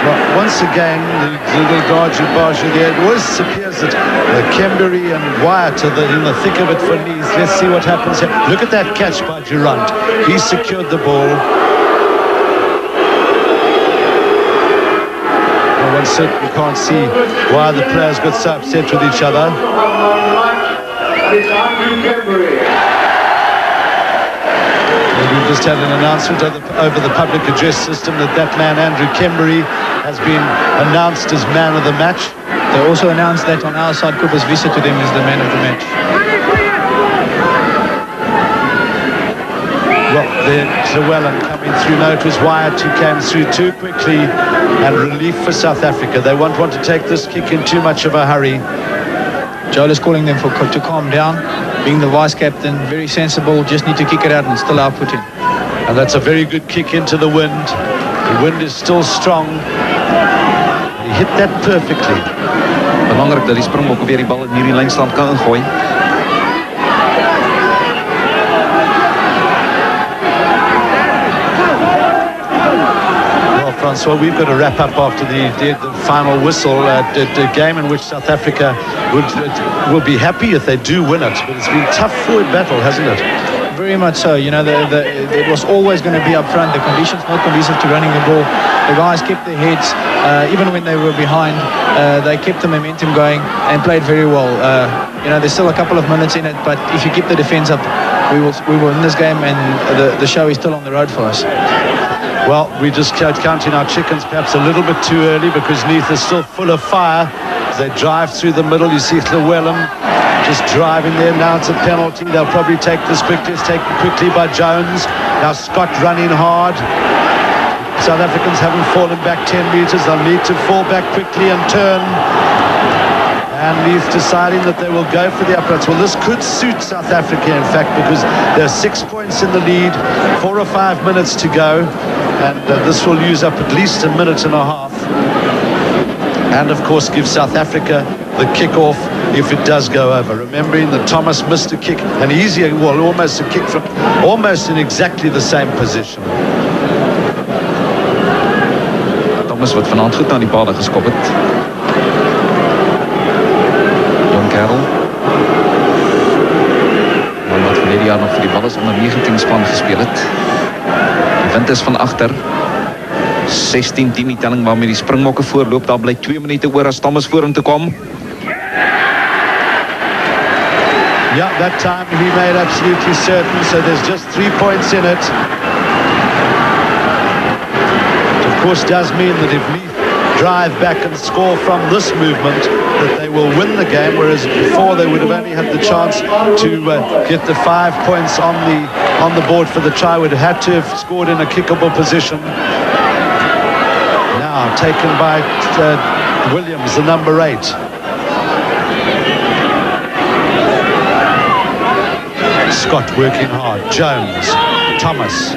Well, once again, the little dodgy there. It always appears that Kembury and Wyatt are in the thick of it for Neath. Let's see what happens here. Look at that catch by Durant. He secured the ball. One certainly can't see why the players got so upset with each other. We've just had an announcement over the public address system that man, Andrew Kembury, has been announced as man of the match. They also announced that on our side, Cooper's Visa to them is the man of the match. Well, then Llewellyn coming through. No, it was Wyatt who came through too quickly, and relief for South Africa. They won't want to take this kick in too much of a hurry. Joel is calling them to calm down, being the vice captain, very sensible, just need to kick it out and still output him. And that's a very good kick into the wind. The wind is still strong. He hit that perfectly. Belangrik dat die Springbokke weer die bal in hierdie lynstand kan ingooi. Francois, we've got to wrap up after the final whistle. A game in which South Africa will be happy if they do win it. But it's been tough for a battle, hasn't it? Very much so. It was always going to be up front. The conditions not conducive to running the ball. The guys kept their heads, even when they were behind. They kept the momentum going and played very well. There's still a couple of minutes in it, but if you keep the defense up, we will win this game, and the show is still on the road for us. Well, we just counting our chickens perhaps a little bit too early, because Neath is still full of fire. As they drive through the middle, you see Llewellyn just driving there. Now it's a penalty. They'll probably take this quickly. It's taken quickly by Jones. Now Scott running hard. South Africans haven't fallen back 10 meters. They'll need to fall back quickly and turn. And Neath deciding that they will go for the uprights. Well, this could suit South Africa, in fact, because there are 6 points in the lead, 4 or 5 minutes to go. And this will use up at least a minute and a half. And, of course, give South Africa the kick-off if it does go over. Remembering that Thomas missed a kick, an easier, well, almost a kick from almost in exactly the same position. Thomas wat vanaand goed aan die paal geskop het. Carroll. is van agter. 16-10 die telling waarmee die Springbokke voorloop. Daar bly 2 minute oor as Thomas voor hom te kom. Yeah, that time he made absolutely certain, so there's just 3 points in it. It of course does mean that if Neath drive back and score from this movement, that they will win the game, whereas before they would have only had the chance to get the 5 points on the board for the try. Would have had to have scored in a kickable position. Now taken by Williams, the number 8. Scott working hard. Jones, Thomas,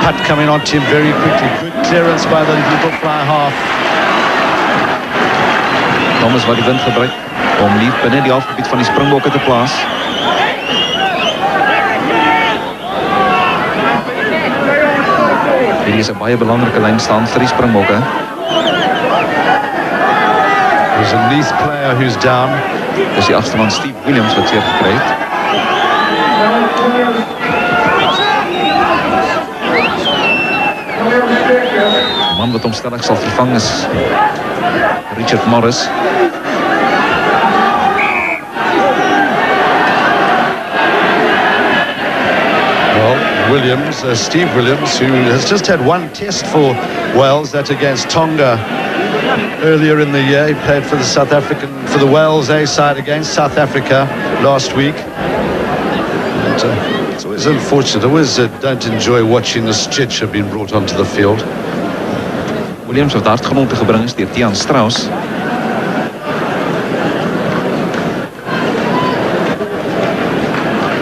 putt coming onto him very quickly. Good clearance by the little fly half. Thomas wat die wind gebruik om Neath binne die halfgebied van die Springbokke te plaas. Hier is 'n baie belangrike lyn staan vir die Springbokke. There's a Neath player who's down. Dis die agste man Steve Williams wat seer gekry het. Die man wat hom stellig sal vervang is Richard Morris. Well, Williams, Steve Williams, who has just had one test for Wales, that against Tonga earlier in the year. He played for the Wales A side against South Africa last week. It's always unfortunate. I always don't enjoy watching the stretcher being brought onto the field. Williams wat hardgrond te gebring is deur Tian Strauss.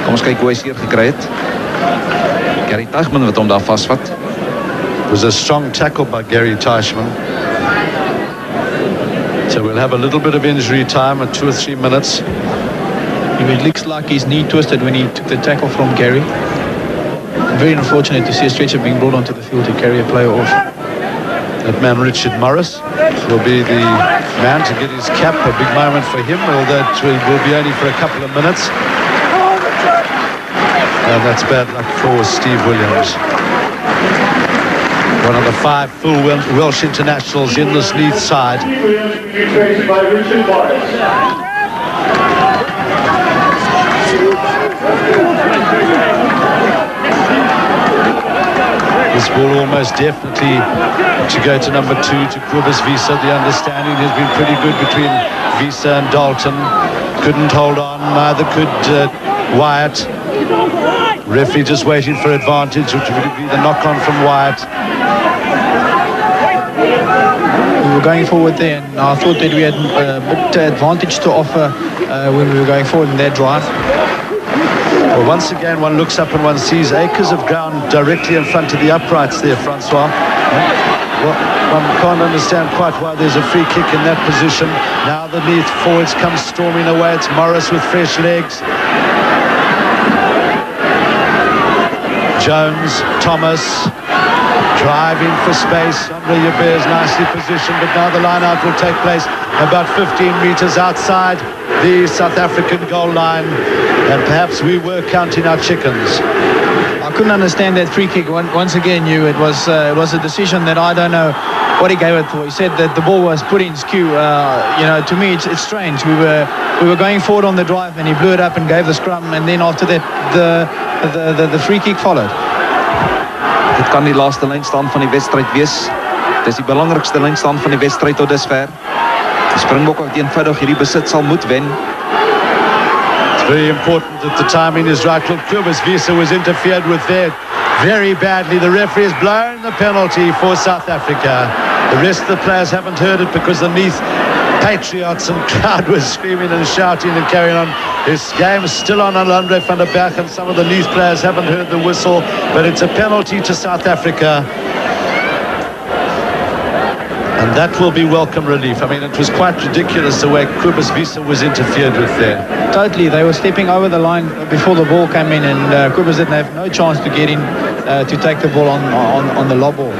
Kom ons kyk hoe hy seer gekry het. Gary Teichmann wat hom daar vasvat. It was a strong tackle by Gary Teichmann. So we'll have a little bit of injury time at 2 or 3 minutes. It looks like his knee twisted when he took the tackle from Gary. Very unfortunate to see a stretcher being brought onto the field to carry a player off. That man Richard Morris will be the man to get his cap. A big moment for him, although it will be only for a couple of minutes. And that's bad luck for Steve Williams. One of the 5 full Welsh internationals in this Neath side. This ball almost definitely to go to number 2, to Kobus Wiese. The understanding has been pretty good between Wiese and Dalton. Couldn't hold on, neither could Wyatt. Referee just waiting for advantage, which would be the knock-on from Wyatt. We were going forward there, and I thought that we had a bit advantage to offer when we were going forward in that drive. Well, once again, one looks up and one sees acres of ground directly in front of the uprights there, Francois. Well, one can't understand quite why there's a free kick in that position. Now the Neath forwards come storming away. It's Morris with fresh legs. Jones, Thomas, driving for space. Andre Yabir is nicely positioned, but now the line-out will take place about 15 metres outside the South African goal line. And perhaps we were counting our chickens. I couldn't understand that free kick. Once again, it was a decision that I don't know what he gave it for. He said that the ball was put in skew. To me, it's strange. We were going forward on the drive, and he blew it up and gave the scrum, and then after that, the free kick followed. Dit kan die laaste lynstaan van die wedstryd wees. Dit is die belangrikste lynstaan van die wedstryd tot dusver. Die Springbokke wat eenvoudig hierdie besit sal moet wen. It's very important that the timing is right. Well, Kobus Wiese was interfered with there very badly. The referee has blown the penalty for South Africa. The rest of the players haven't heard it because the Neath patriots and crowd was screaming and shouting and carrying on. This game is still on Andre van der Berg, and some of the Neath players haven't heard the whistle, but it's a penalty to South Africa. And that will be welcome relief. I mean, it was quite ridiculous the way Kobus Wiese was interfered with there. Totally. They were stepping over the line before the ball came in, and Kobus didn't have no chance to get in to take the ball on the lob ball.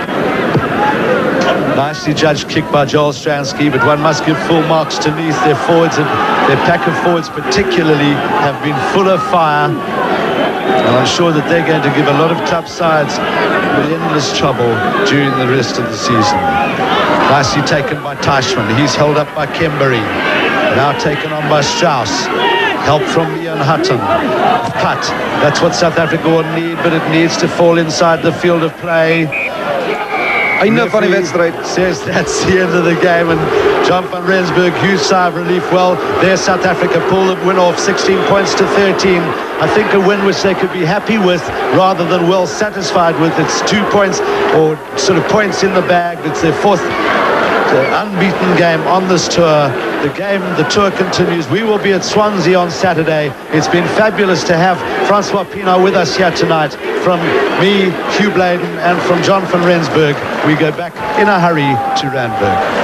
Nicely judged kick by Joel Stransky, but one must give full marks to Neath. Their forwards and their pack of forwards particularly have been full of fire. And I'm sure that they're going to give a lot of club sides endless trouble during the rest of the season. Nicely taken by Teichmann. He's held up by Kembury. Now taken on by Strauss. Help from Ian Hutton. Cut. That's what South Africa will need, but it needs to fall inside the field of play. Einde van die wedstrijd. Says that's the end of the game, and John van Rensburg, huge sigh of relief. Well, there South Africa pull the win off, 16 points to 13. I think a win which they could be happy with rather than well satisfied with. It's 2 points, or sort of points in the bag. It's their fourth unbeaten game on this tour. The tour continues. We will be at Swansea on Saturday. It's been fabulous to have Francois Pienaar with us here tonight. From me, Hugh Bladen, and from John van Rensburg, we go back in a hurry to Randburg.